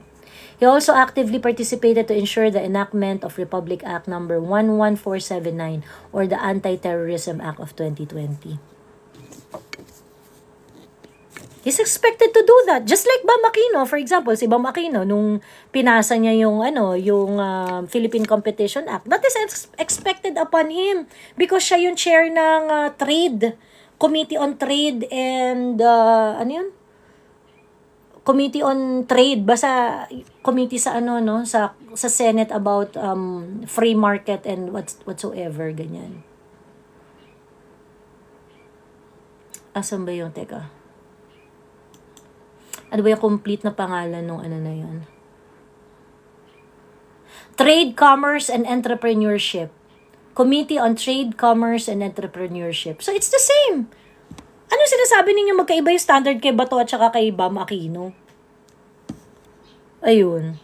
[SPEAKER 1] He also actively participated to ensure the enactment of Republic Act number 11479 or the Anti-Terrorism Act of 2020. He's expected to do that. Just like Bam Aquino, for example, si Bam Aquino, nung pinasa niya yung Philippine Competition Act, that is expected upon him because siya yung chair ng trade, Committee on Trade and, Committee on Trade, basta committee sa sa Senate about free market and whatsoever, ganyan. Asan ba yung, teka. Ano ba yung complete na pangalan nung ano na yun? Trade, Commerce, and Entrepreneurship. Committee on Trade, Commerce, and Entrepreneurship. So, it's the same. Ano sinasabi ninyo magkaiba yung standard kay Bato at saka kay Bam Aquino? Ayun.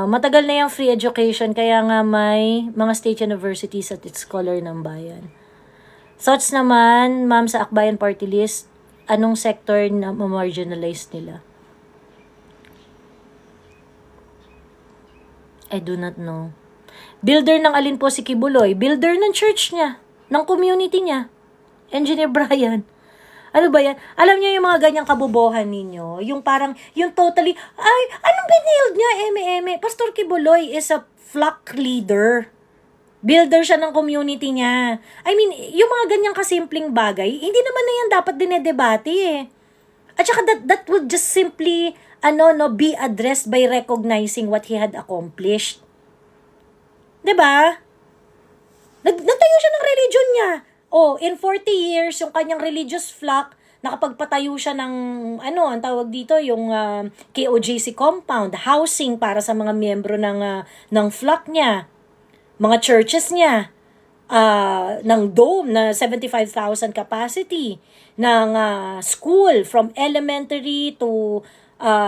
[SPEAKER 1] Matagal na yung free education, kaya nga may mga state universities at its scholar ng bayan. Thoughts naman, ma'am, sa Akbayan Party List, anong sector na marginalized nila? I do not know. Builder ng alin po si Kibuloy? Builder ng church niya, ng community niya. Engineer Brian. Ano ba yan? Alam niyo yung mga ganyang kabubohan ninyo? Yung parang, yung totally, ay, anong binild niya? Eme. Pastor Kibuloy is a flock leader. Builder siya ng community niya. I mean, yung mga ganyang kasimpleng bagay, hindi naman na yan dapat dinedebate eh. At saka that would just simply, be addressed by recognizing what he had accomplished. Diba? Nagtayo siya ng religion niya. Oh, in 40 years, yung kanyang religious flock, nakapagpatayo siya ng, ang tawag dito, yung KOJC compound, housing para sa mga miyembro ng flock niya, mga churches niya, ng dome na 75,000 capacity, ng school, from elementary to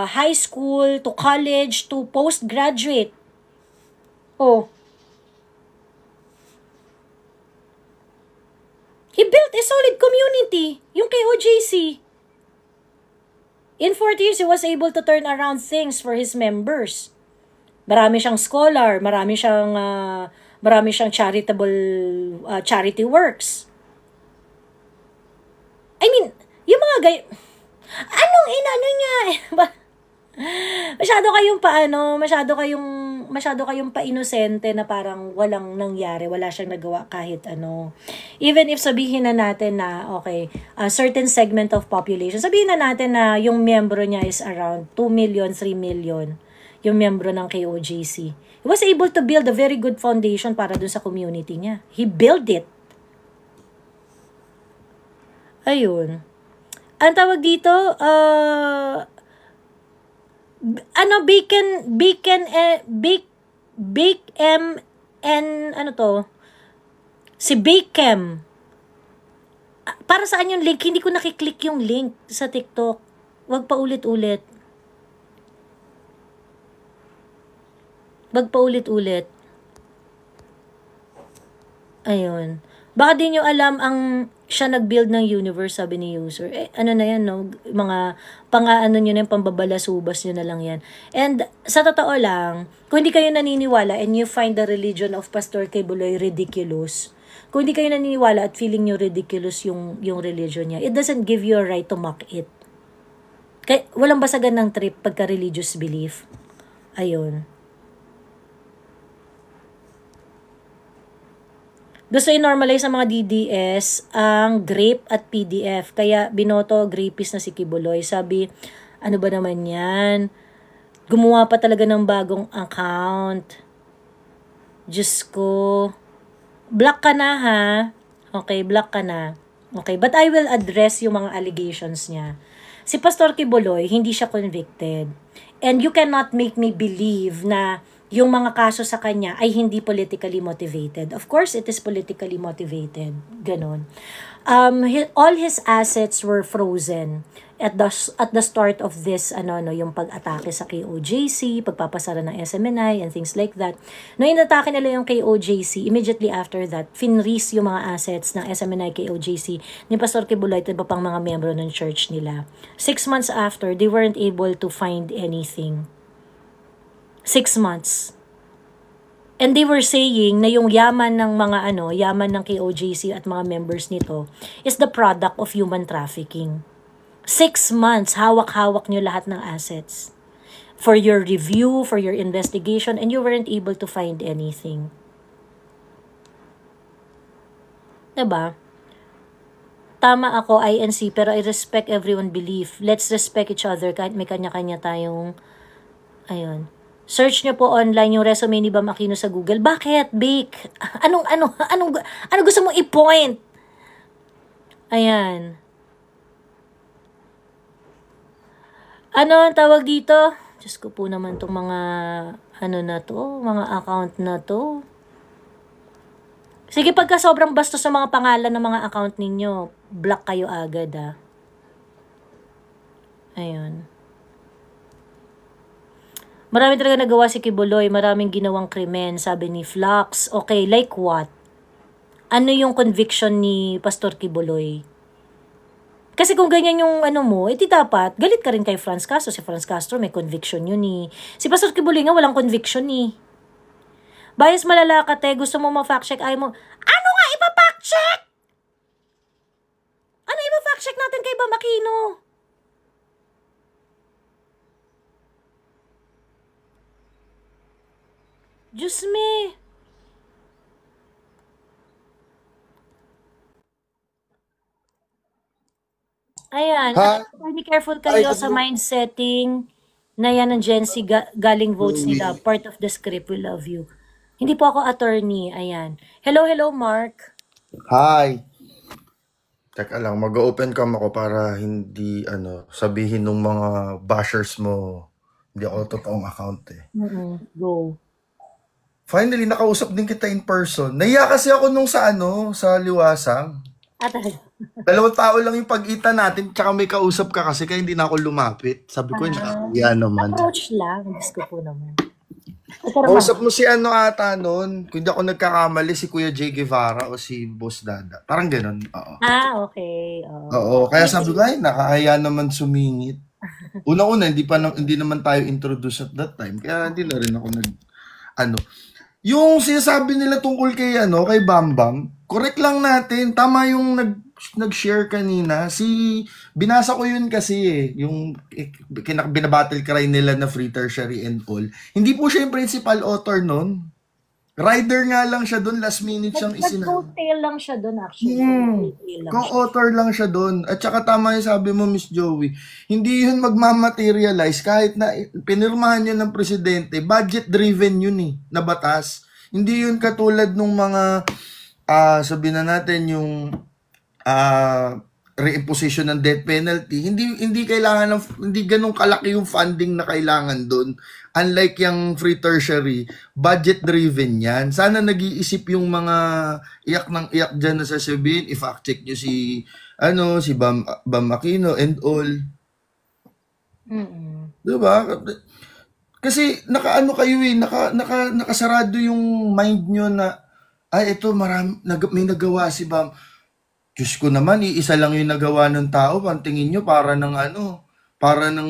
[SPEAKER 1] high school, to college, to postgraduate. Oh, he built a solid community, yung KOJC. In 40 years, he was able to turn around things for his members. Marami siyang scholar, marami siyang charitable charity works. I mean, yung mga anong inano niya? Masyado kayong pa-inosente na parang walang nangyari, wala siyang nagawa kahit ano. Even if sabihin na natin na, okay, a certain segment of population, sabihin na natin na yung miyembro niya is around 2 million, 3 million, yung miyembro ng KOJC. He was able to build a very good foundation para dun sa community niya. He built it. Ayun. Ang tawag dito, si Bakem. Para saan yung link? Hindi ko nakiklik yung link sa TikTok. Wag pa ulit-ulit. Ayun. Baka di nyo alam ang siya nag-build ng universe, sabi ni user. Ano na yan, no? Mga nyo na yung pambabalasubas nyo na lang yan. And sa totoo lang, kung hindi kayo naniniwala and you find the religion of Pastor Kibuloy ridiculous, kung hindi kayo naniniwala at feeling nyo ridiculous yung religion niya, it doesn't give you a right to mock it. Kaya walang basagan ng trip pagka religious belief. Ayun. Gusto i-normalize sa mga DDS ang grape at PDF. Kaya binoto grapist na si Kibuloy. Sabi, ano ba naman yan? Gumawa pa talaga ng bagong account. Diyos ko. Block ka na ha. Okay, block ka na. Okay, but I will address yung mga allegations niya. Si Pastor Kibuloy, hindi siya convicted. And you cannot make me believe na yung mga kaso sa kanya ay hindi politically motivated. Of course, it is politically motivated. Ganon. All his assets were frozen at the start of this, yung pag-atake sa KOJC, pagpapasara ng SMNI, and things like that. No, inatake nila yung KOJC, immediately after that, finreeze yung mga assets ng SMNI, KOJC, ni Pastor Kibuloy at iba pang mga miyembro ng church nila. 6 months after, they weren't able to find anything. 6 months. And they were saying na yung yaman ng yaman ng KOJC at mga members nito is the product of human trafficking. 6 months, hawak-hawak nyo lahat ng assets for your review, for your investigation, and you weren't able to find anything. Diba? Tama ako, INC, pero I respect everyone belief. Let's respect each other kahit may kanya-kanya tayong, ayun. Search nyo po online yung resume ni Bam Aquino sa Google. Bakit, Bake? Anong gusto mong i-point? Ayan. Ano ang tawag dito? Diyos ko po naman itong mga, mga account na to. Sige, pagka sobrang bastos sa mga pangalan ng mga account ninyo, block kayo agad, Ayun. Marami talaga nagawa si Kibuloy, maraming ginawang krimen, sabi ni Flux. Okay, like what? Ano yung conviction ni Pastor Kibuloy? Kasi kung ganyan yung edi dapat, galit ka rin kay Franz Castro. Si Franz Castro may conviction yun Si Pastor Kibuloy nga walang conviction Bias malala ka, gusto mo ma-fact check, ayaw mo, ano nga ipa-fact check? Ano ipa-fact check natin kay Bam Aquino? Diyos me. Ayan. Be careful kayo sa mind setting na yan ng Gen Z galing votes nila. Part of the script, we love you. Hindi po ako attorney. Ayan. Hello, Mark.
[SPEAKER 2] Hi. Teka lang, mag-open cam ako para hindi, sabihin ng mga bashers mo, hindi ako totoong account
[SPEAKER 1] Go.
[SPEAKER 2] Finally, nakausap din kita in person. Nahiya kasi ako nung sa Liwasang. Dalawang tao lang yung pag-ita natin, tsaka may kausap ka kasi kaya hindi na ako lumapit. Sabi ko, nakakaya naman.
[SPEAKER 1] Approach lang. Gusto ko naman.
[SPEAKER 2] Kausap mo si ata nun, kung hindi ako nagkakamali, si Kuya Jay Guevara o si Boss Dada. Parang ganun. Oo.
[SPEAKER 1] Okay.
[SPEAKER 2] Oo, kaya sabi ko, nakakaya naman sumingit. Una-una, hindi naman tayo introduce at that time. Kaya hindi na rin ako yung sinasabi nila tungkol kay kay Bambam, correct lang natin. Tama yung nag-share kanina. Binasa ko yun kasi yung binabattle cry nila na free tertiary and all. Hindi po siya yung principal author nun. Rider nga lang siya doon, last minute siyang
[SPEAKER 1] Nag-coattail lang siya doon actually.
[SPEAKER 2] Co-author lang siya doon. At saka tama yung sabi mo, Miss Joey, hindi yun magmamaterialize kahit na pinirmahan niya ng presidente, budget-driven yun na batas. Hindi yun katulad nung mga, sabihin na natin yung reimposition ng death penalty. Hindi kailangan hindi ganun kalaki yung funding na kailangan doon. Unlike yung free tertiary, budget-driven yan. Sana nag-iisip yung mga iyak ng iyak dyan na sasabihin, i-fact check nyo si Bam Aquino and all. Diba? Kasi nakasarado yung mind nyo na, ito may nagawa si Bam. Diyos ko naman, iisa lang yung nagawa ng tao. Pantingin nyo, para ng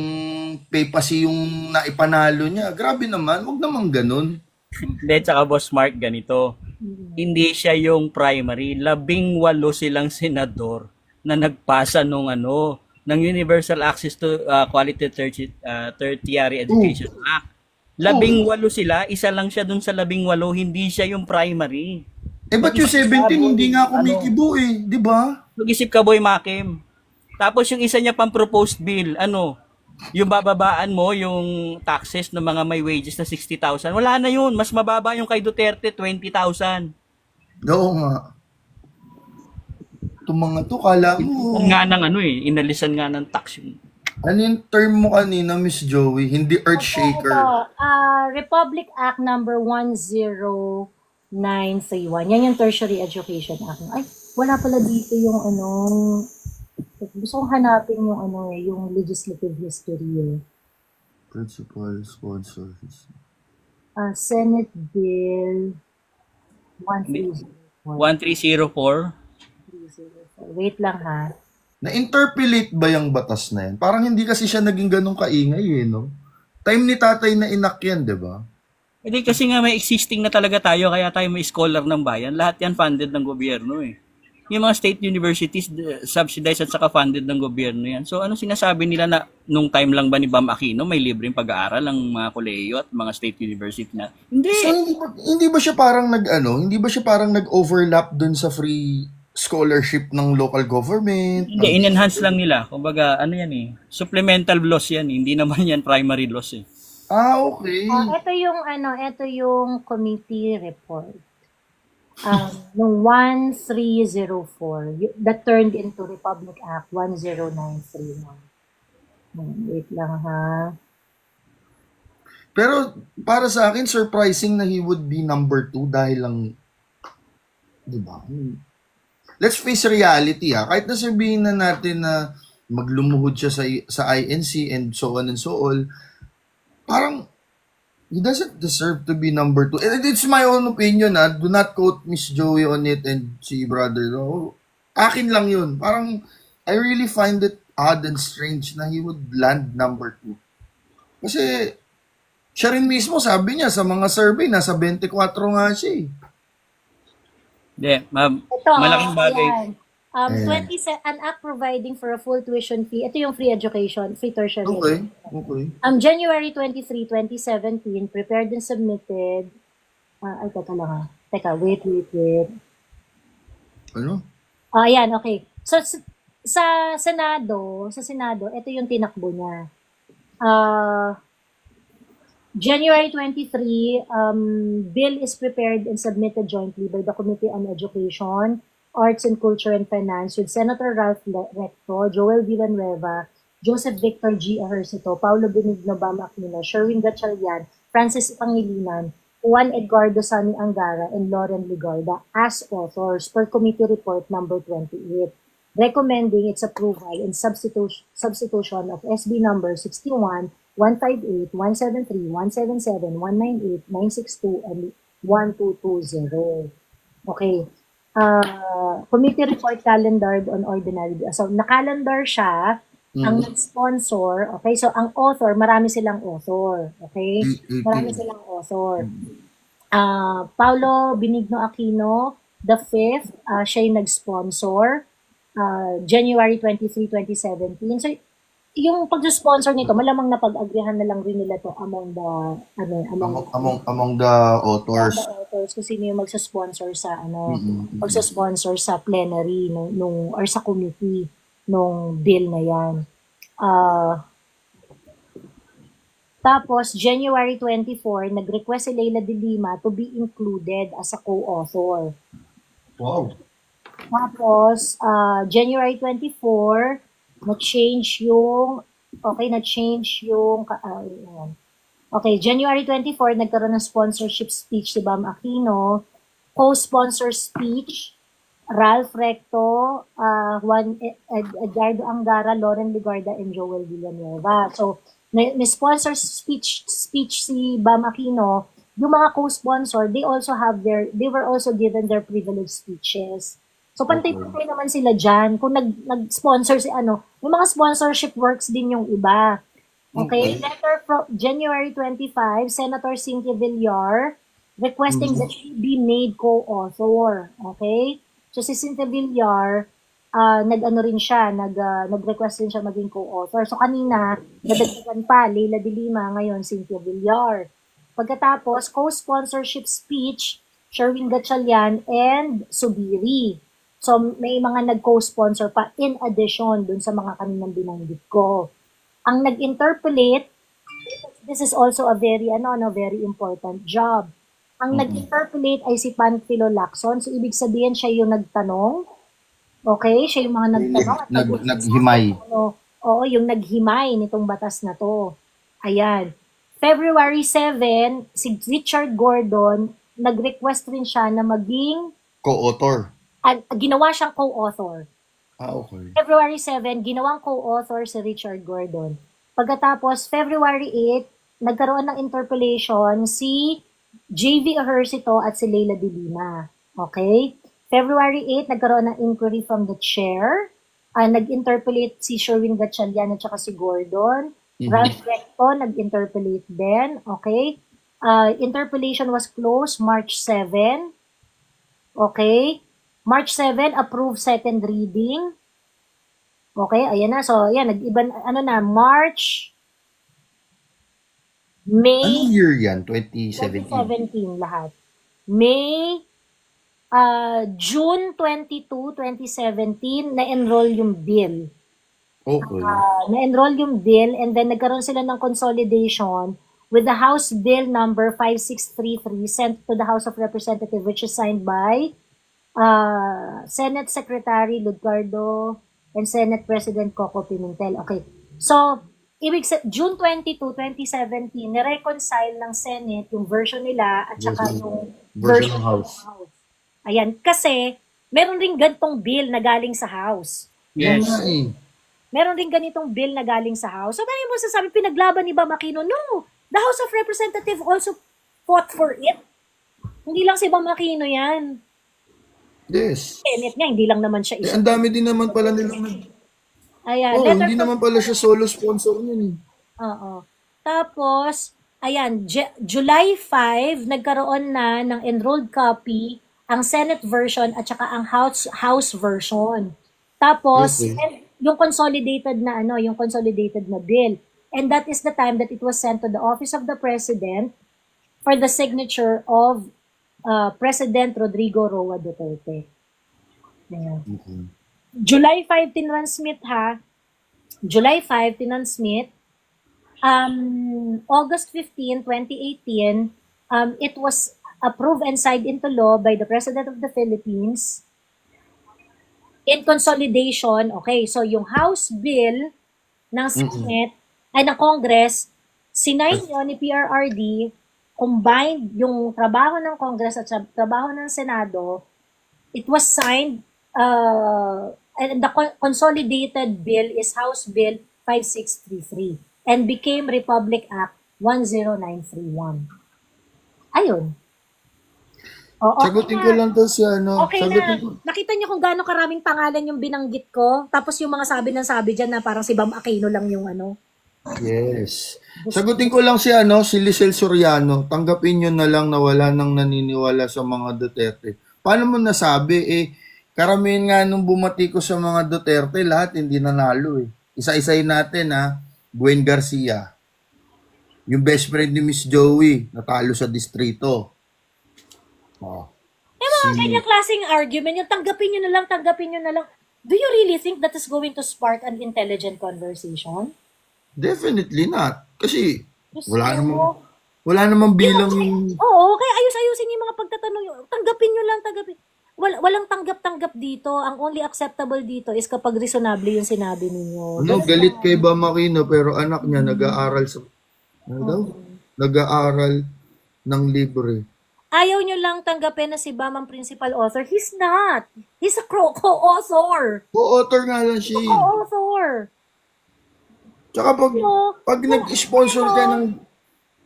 [SPEAKER 2] pay-pasi yung naipanalo niya. Grabe naman, wag naman ganun.
[SPEAKER 3] Hindi, tsaka Boss Mark, ganito. Hindi siya yung primary. 18 silang senador na nagpasa ng Universal Access to Quality Tertiary Education Act. 18 sila, isa lang siya dun sa 18, hindi siya yung primary.
[SPEAKER 2] Ba't yung 17 hindi nga kumikibo di ba?
[SPEAKER 3] Mag-isip ka, Boy Makim. Tapos yung isa niya pang proposed bill, yung bababaan mo yung taxes ng mga may wages na 60,000. Wala na yun. Mas mababa yung kay Duterte, 20,000.
[SPEAKER 2] Oo nga. Itong mga to, kala mo.
[SPEAKER 3] Nga ng inalisan nga ng tax yun.
[SPEAKER 2] Ano yung term mo kanina, Miss Joey? Hindi earth shaker.
[SPEAKER 1] Republic Act number 10931. Yan yung Tertiary Education Act. Ay, wala pala dito yung gusto kong hanapin yung yung legislative history.
[SPEAKER 2] Principal sponsor.
[SPEAKER 1] Senate Bill
[SPEAKER 3] 1304.
[SPEAKER 1] Wait lang ha.
[SPEAKER 2] Na-interpolate ba yung batas na yan? Parang hindi kasi siya naging ganun kaingay no? Time ni tatay na inak yan, di ba?
[SPEAKER 3] Hindi kasi nga may existing na talaga tayo, kaya tayo may scholar ng bayan. Lahat yan funded ng gobyerno Yung mga state universities, subsidized at saka funded ng gobyerno yan. So ano sinasabi nila na nung time lang ba ni Bam Aquino may libreng pag-aaral ang mga kolehiyo at mga state university na? Hindi.
[SPEAKER 2] So hindi ba siya parang nag-overlap dun sa free scholarship ng local government?
[SPEAKER 3] Hindi, in-enhance lang nila. Kumbaga, supplemental laws yan. Hindi naman yan primary laws
[SPEAKER 2] Okay.
[SPEAKER 1] Ito yung committee report. Nung 1304, that turned into Republic Act 10931. Wait lang ha.
[SPEAKER 2] Pero para sa akin, surprising na he would be number 2 dahil lang, di ba? Let's face reality Kahit na sabihin na natin na maglumuhod siya sa INC and so on and so on, parang he doesn't deserve to be number 2. And it's my own opinion Do not quote Miss Joey on it and si brother. No? Akin lang yun. Parang I really find it odd and strange na he would land number 2. Kasi siya rin mismo sabi niya sa mga survey nasa 24 nga siya
[SPEAKER 3] Hindi,
[SPEAKER 1] Ito,
[SPEAKER 3] malaking bagay.
[SPEAKER 1] ayan. 20 an act providing for a full tuition fee. Ito yung free education, free tuition.
[SPEAKER 2] Okay.
[SPEAKER 1] January 23, 2017, prepared and submitted. Teka lang Teka, wait.
[SPEAKER 2] Ano?
[SPEAKER 1] Ayan, okay. So, sa Senado, ito yung tinakbo niya. January 23, bill is prepared and submitted jointly by the Committee on Education, Arts and Culture and Finance with Senator Ralph Recto, Joel Villanueva, Joseph Victor G. Ejercito, Paulo Benigno Bam Aquino, Sherwin Gatchalian, Francis Pangilinan, Juan Edgardo Sani Angara, and Lauren Ligarda as authors per Committee Report number 28, recommending its approval and substitution of SB number 61, 158, 173, 177, 198, 962, and 1220. Okay. Committee report calendared on ordinary. So, nakalendar siya. Ang nag-sponsor, okay? So, ang author, marami silang author. Okay? Marami silang author. Paulo Benigno Aquino, the 5th, siya yung nag-sponsor. January 23, 2017. So, yung pag-sponsor nito, malamang napag-agrihan na lang rin nila to among the
[SPEAKER 2] authors.
[SPEAKER 1] Kung sino yung magsa-sponsor sa magsa-sponsor sa plenary nung or sa committee nung bill na yan. Tapos January 24, nag-request si Leila de Lima to be included as a co-author.
[SPEAKER 2] Wow.
[SPEAKER 1] Tapos January 24, na-change yung January 24, nagkaroon ng sponsorship speech si Bam Aquino, co-sponsor speech, Ralph Recto, Juan Edgardo Angara, Lauren Ligarda, and Joel Villanueva. So, may sponsor speech si Bam Aquino. Yung mga co-sponsor, they were also given their privileged speeches. So, pantay-pantay naman sila dyan. Kung nag-sponsor may mga sponsorship works din yung iba. Okay, letter from January 25, Senator Cynthia Villar requesting that she be made co-author. Okay? So si Cynthia Villar, nag-request rin siya maging co-author. So kanina, nadagdagan pa, Leila de Lima, ngayon Cynthia Villar. Pagkatapos, co-sponsorship speech, Sherwin Gatchalian and Subiri. So may mga nag-co-sponsor pa in addition dun sa mga kaninang binanggit ko. Ang nag-interpolate, this is also a very important job. Ang nag-interpolate ay si Panfilo Lacson. So, ibig sabihin, siya yung nagtanong. Okay? Siya yung mga nagtanong.
[SPEAKER 2] Naghimay.
[SPEAKER 1] Oo, yung naghimay nitong batas na to. Ayan. February 7, si Richard Gordon, nag-request rin siya na maging
[SPEAKER 2] co-author.
[SPEAKER 1] Ginawa siyang co-author.
[SPEAKER 2] Okay.
[SPEAKER 1] February 7, ginawang co-author si Richard Gordon. Pagkatapos, February 8, nagkaroon ng interpellation si J.V. Ejercito at si Leila de Lima. Okay? February 8, nagkaroon ng inquiry from the chair. Nag-interpellate si Sherwin Gatchalian at saka si Gordon. Ralph Recto nag-interpellate din. Okay? Interpellation was closed March 7. Okay? March 7, approved second reading. Okay, ayan na. So, ayan, March, May.
[SPEAKER 2] Anong year yan? 2017?
[SPEAKER 1] 2017 lahat. May, June 22, 2017, na-enroll yung bill.
[SPEAKER 2] Okay.
[SPEAKER 1] Na-enroll yung bill and then nagkaroon sila ng consolidation with the House Bill number 5633 sent to the House of Representatives, which is signed by Senate Secretary Ludgardo and Senate President Coco Pimentel. Okay. So, June 22, 2017, nireconcile ng Senate yung version nila at saka yung
[SPEAKER 2] Version ng House.
[SPEAKER 1] Ayan. Kasi, meron rin ganitong bill na galing sa House.
[SPEAKER 3] Yes.
[SPEAKER 1] Meron rin ganitong bill na galing sa House. So, dahil mo sasabi, pinaglaban ni Bam Aquino? No! The House of Representatives also fought for it. Hindi lang si Bam Aquino yan.
[SPEAKER 2] Yes.
[SPEAKER 1] Senate nga, hindi lang naman siya isa.
[SPEAKER 2] Ang dami din naman pala nilang
[SPEAKER 1] Ayan.
[SPEAKER 2] hindi naman pala siya solo sponsor niyan.
[SPEAKER 1] Oo. Tapos, ayan, July 5, nagkaroon na ng enrolled copy ang Senate version at saka ang House version. Tapos, yung consolidated na bill. And that is the time that it was sent to the Office of the President for the signature of President Rodrigo Roa Duterte. Ayan. July 5 tinransmit ha. July 5 tinransmit. August 15, 2018, it was approved and signed into law by the President of the Philippines in consolidation. Okay, so yung House Bill ng Senate ay ng Congress, sinign yun ni PRRD, combined yung trabaho ng Congress at trabaho ng Senado, it was signed, and the consolidated bill is House Bill 5633 and became Republic Act 10931. Ayun. Oo,
[SPEAKER 2] Sagutin ko lang to si
[SPEAKER 1] Okay
[SPEAKER 2] sagutin
[SPEAKER 1] na.
[SPEAKER 2] ko.
[SPEAKER 1] Nakita niyo kung gaano karaming pangalan yung binanggit ko? Tapos yung mga sabi dyan na parang si Bam Aquino lang yung
[SPEAKER 2] Yes. Sagutin ko lang si Lisel Soriano. Tanggapin nyo na lang na wala nang naniniwala sa mga Duterte. Paano mo nasabi? Karamihan nga nung bumati ko sa mga Duterte, lahat hindi nanalo Isa-isay natin Gwen Garcia. Yung best friend ni Miss Joey, natalo sa distrito.
[SPEAKER 1] Mga kanyang klaseng argument, yung tanggapin nyo na lang. Do you really think that is going to spark an intelligent conversation?
[SPEAKER 2] Definitely not. Kasi wala namang bilang
[SPEAKER 1] Oo, kaya ayusin yung mga pagtatanong. Tanggapin nyo lang. Walang tanggap-tanggap dito. Ang only acceptable dito is kapag reasonable yung sinabi ninyo.
[SPEAKER 2] galit kay Bam Aquino pero anak niya nag-aaral sa nag-aaral ng libre.
[SPEAKER 1] Ayaw nyo lang tanggapin na si Bam ang principal author. He's not. He's a co-author.
[SPEAKER 2] Co-author nga lang siya.
[SPEAKER 1] Co-author.
[SPEAKER 2] Tsaka pag nag-sponsor ka ng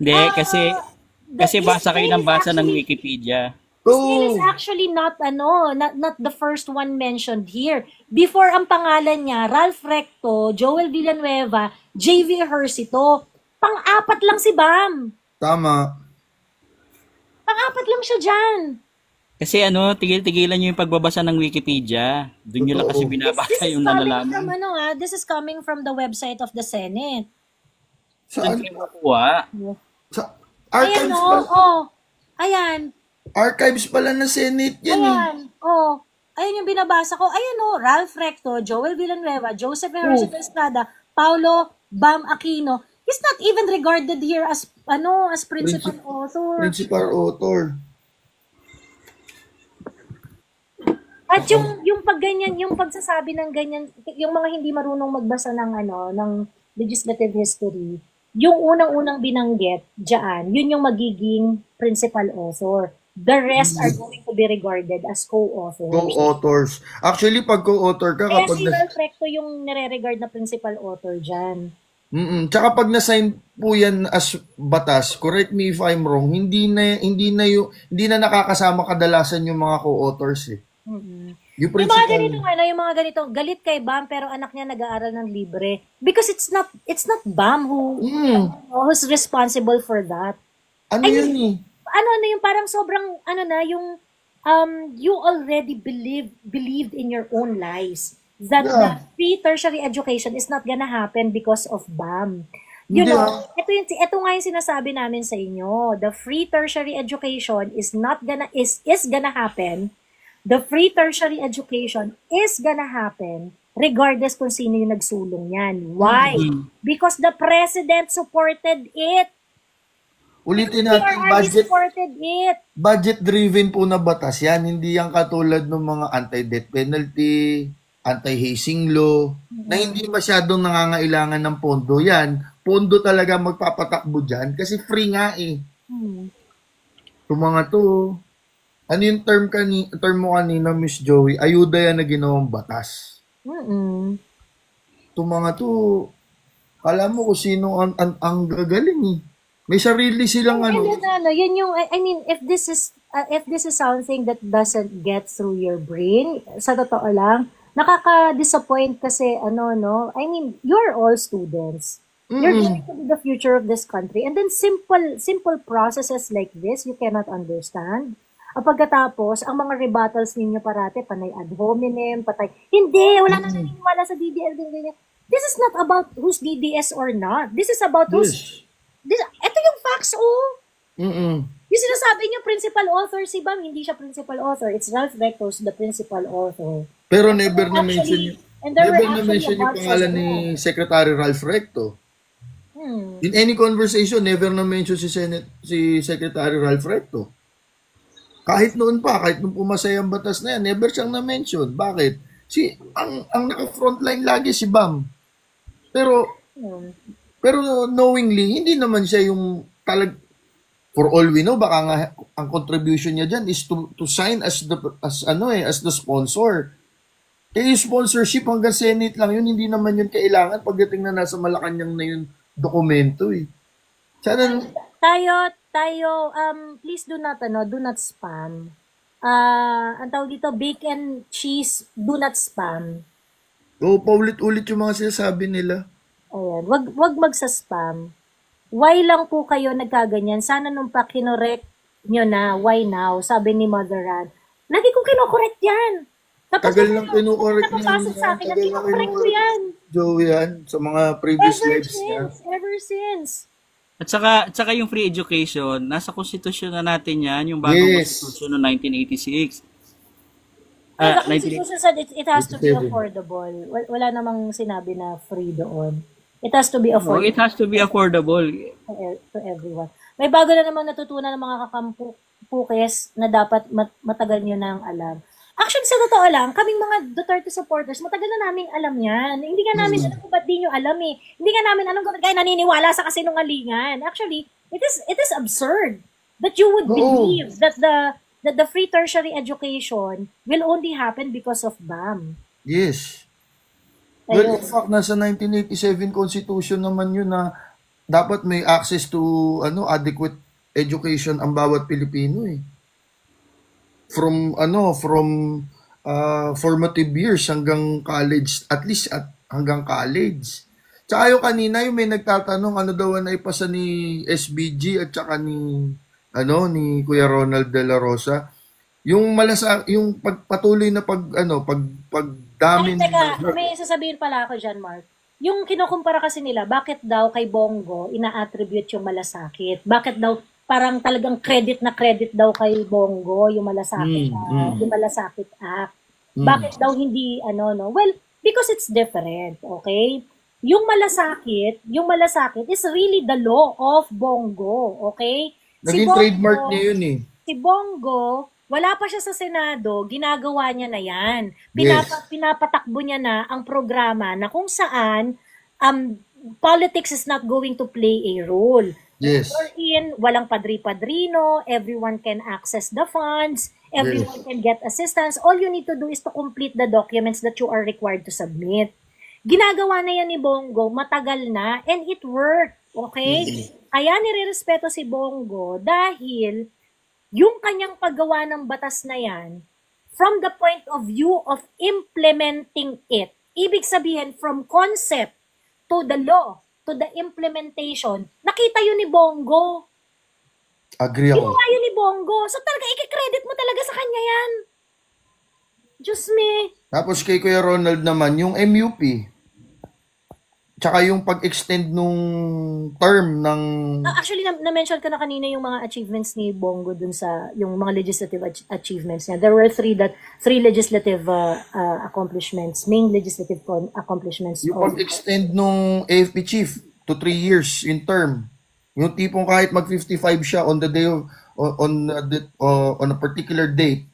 [SPEAKER 3] Hindi, kasi basa kayo ng basa ng Wikipedia.
[SPEAKER 1] He is actually not the first one mentioned here. Before ang pangalan niya, Ralph Recto, Joel Villanueva, J.V. Ejercito. Pang-apat lang si Bam.
[SPEAKER 2] Tama.
[SPEAKER 1] Pang-apat lang siya dyan.
[SPEAKER 3] Kasi tigil-tigilan nyo yung pagbabasa ng Wikipedia. Doon nyo lang kasi binabasa yung nalalaman.
[SPEAKER 1] This is coming from the website of the Senate.
[SPEAKER 3] Saan kayo makuha?
[SPEAKER 2] Sa archives
[SPEAKER 1] Ayan.
[SPEAKER 2] Archives pala ng Senate yan.
[SPEAKER 1] Ayan. Ayan yung binabasa ko. Ayan Ralph Recto, Joel Villanueva, Joseph Ejercito Estrada, Paulo Bam Aquino. He's not even regarded here as principal author.
[SPEAKER 2] Principal author.
[SPEAKER 1] At yung pagganyan, yung pagsasabi ng ganyan, yung mga hindi marunong magbasa ng legislative history, yung unang-unang binanggit diyan, yun yung magiging principal author. The rest are going to be regarded as co-authors.
[SPEAKER 2] Co-authors. Actually, pag co-author ka,
[SPEAKER 1] Kaya
[SPEAKER 2] kapag
[SPEAKER 1] si Ralph Recto yung nire-regard na principal author dyan.
[SPEAKER 2] Tsaka pag na-sign po yan as batas, correct me if I'm wrong, hindi na nakakasama kadalasan yung mga co-authors Yung
[SPEAKER 1] Yung mga ganito, galit kay Bam pero anak niya nag-aaral ng libre. Because it's not Bam who's responsible for that. Yung parang sobrang you already believed in your own lies that the free tertiary education is not gonna happen because of BAM. Ito nga yung sinasabi namin sa inyo. The free tertiary education is gonna happen. The free tertiary education is gonna happen regardless kung sino yung nagsulong yan. Why? Because the president supported it.
[SPEAKER 2] Ulitin natin,
[SPEAKER 1] PRRD supported it.
[SPEAKER 2] budget-driven po na batas yan. Hindi yan katulad ng mga anti-death penalty, anti-hazing law, na hindi masyadong nangangailangan ng pondo. Yan, pondo talaga magpapatakbo dyan kasi free nga eh. Yung mga to, ano yung term mo kanina, Miss Joey? Ayuda yan na ginawang batas. Itong mga to, alam mo kung sino ang gagaling eh. May sarili silang ano.
[SPEAKER 1] Yun yung, I mean, if this is something that doesn't get through your brain, sa totoo lang, nakaka-disappoint kasi, I mean, you're all students. You're going to be the future of this country. And then simple processes like this, you cannot understand. At pagkatapos, ang mga rebuttals ninyo parate, panay ad hominem, patay, hindi, wala na naniniwala sa DDS. This is not about who's DDS or not. This is about who's... Ito yung facts, Yung sinasabi niyo, principal author si Bam, hindi siya principal author. It's Ralph Rectos, the principal author.
[SPEAKER 2] Pero never na-mention yung pangalan ni Secretary Ralph Recto. In any conversation, never na-mention si Secretary Ralph Recto. Kahit noon kahit nung pumasay ang batas na yan, never siyang na-mention. Bakit? Ang naka-frontline lagi si Bam. Pero knowingly, hindi naman siya yung for all we know, baka nga ang contribution niya dyan is to sign as the sponsor. Yung sponsorship hanggang Senate lang yun, hindi naman yun kailangan pagdating na nasa Malacanang na yung dokumento eh. Sana
[SPEAKER 1] Tayo, please do not spam. Ang tawag dito, bacon, cheese, do not spam.
[SPEAKER 2] Paulit-ulit yung mga sinasabi nila.
[SPEAKER 1] Ayan, wag magsa-spam. Why lang po kayo nagkaganyan? Sana nung pa kinorek nyo na, why now? Sabi ni Mother Ran. Lagi kong kinokorek yan.
[SPEAKER 2] Tagal lang kinukorek
[SPEAKER 1] niya. Sa akin, kinokorek ko yan.
[SPEAKER 2] Joey yan, sa mga previous lives niya.
[SPEAKER 1] Ever since.
[SPEAKER 3] At saka yung free education, nasa konstitusyon na natin yan, yung bagong konstitusyon noong 1986.
[SPEAKER 1] The Constitution said it has to be affordable. Wala namang sinabi na free doon. It has to be affordable.
[SPEAKER 3] It has to be affordable.
[SPEAKER 1] To everyone. May bago na namang natutunan ng mga kakampukes na dapat matagal nyo nang alam. Actually, sa totoo lang, kaming mga Duterte supporters, matagal na naming alam yan. Hindi nga namin alam kung ba't di nyo alam eh. Hindi nga namin alam kung kaya naniniwala sa kasinungalingan. Actually, it is absurd that you would believe that the free tertiary education will only happen because of BAM.
[SPEAKER 2] Yes. Well, in fact, nasa 1987 Constitution naman yun na dapat may access to adequate education ang bawat Pilipino eh. From formative years hanggang college, at least hanggang college. Tsaka yung kanina yung may nagtatanong ano daw na ipasa ni SBG at saka ni Kuya Ronald de la Rosa. Yung patuloy na pagdami
[SPEAKER 1] may sasabihin pala ako dyan, Mark. Yung kinukumpara kasi nila, bakit daw kay Bongo ina-attribute yung malasakit? Bakit daw parang talagang credit daw kay Bongo yung malasakit, yung Malasakit Act? Bakit daw hindi Well, because it's different, okay? Yung malasakit is really the law of Bongo, okay?
[SPEAKER 2] Naging trademark niya yun eh.
[SPEAKER 1] Si Bongo, wala pa siya sa Senado, ginagawa niya na yan. Pinapatakbo niya na ang programa na kung saan politics is not going to play a role.
[SPEAKER 2] Yes.
[SPEAKER 1] Wherein, walang padri-padrino, everyone can access the funds, everyone can get assistance. All you need to do is to complete the documents that you are required to submit. Ginagawa na yan ni Bongo, matagal na, and it worked. Okay? Kaya nire-respeto si Bongo dahil yung kanyang paggawa ng batas na yan, from the point of view of implementing it, ibig sabihin from concept to the law, to the implementation, nakita yun ni Bongo.
[SPEAKER 2] Agree ako.
[SPEAKER 1] Ginawa yun ni Bongo. So talaga, i-credit mo talaga sa kanya yan. Diyos me.
[SPEAKER 2] Tapos kay Kuya Ronald naman, yung MUP, tsaka yung pag-extend nung term ng...
[SPEAKER 1] Actually, na-mention ka na kanina yung mga achievements ni Bongo dun sa, yung mga legislative achievements niya. There were three legislative accomplishments, main legislative accomplishments.
[SPEAKER 2] Yung pag-extend nung AFP chief to 3 years in term. Yung tipong kahit mag 55 siya on the day of, on a particular date,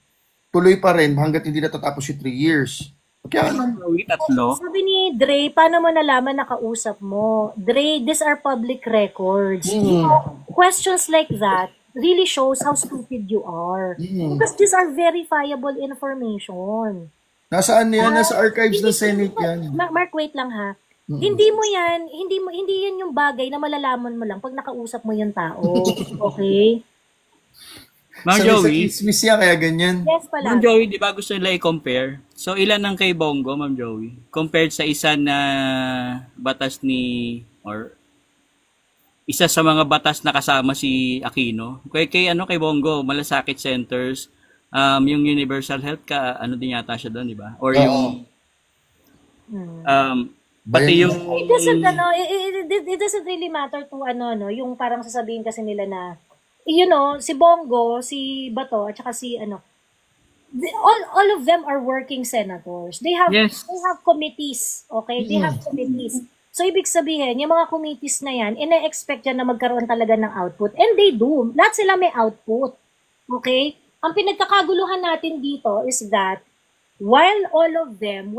[SPEAKER 2] tuloy pa rin hanggat hindi natatapos yung 3 years. Kaya ano,
[SPEAKER 3] Joey, tatlo.
[SPEAKER 1] Sabi ni Dre, paano mo nalaman nakausap mo? Dre, these are public records. You know, questions like that really shows how stupid you are. Because these are verifiable information.
[SPEAKER 2] nasaan yan? Nasa archives ng Senate yan.
[SPEAKER 1] Mark, wait lang ha. Hindi yan yung bagay na malalaman mo lang pag nakausap mo yung tao. Okay?
[SPEAKER 3] Ma'am
[SPEAKER 2] Sanay sa
[SPEAKER 3] Joey,
[SPEAKER 2] chismis yan, kaya ganyan.
[SPEAKER 1] Yes pala.
[SPEAKER 3] Ma'am Joey, di ba gusto nila i-compare? So, ilan ang kay Bongo, Ma'am Joey? Compared sa isa na batas ni, or isa sa mga batas na kasama si Aquino. Kay Bongo, malasakit centers, yung universal health ka, ano din yata siya doon, di ba? Or yung, pati
[SPEAKER 2] Bayan-
[SPEAKER 3] yung,
[SPEAKER 1] It doesn't really matter to yung parang sasabihin kasi nila na, si Bongo, si Bato, at saka si all of them are working senators. They have
[SPEAKER 3] Yes.
[SPEAKER 1] committees, okay? They have committees. So, ibig sabihin, yung mga committees na yan, ina-expect yan na magkaroon talaga ng output. And they do. Lahat sila may output. Okay? Ang pinagkakaguluhan natin dito is that while all of them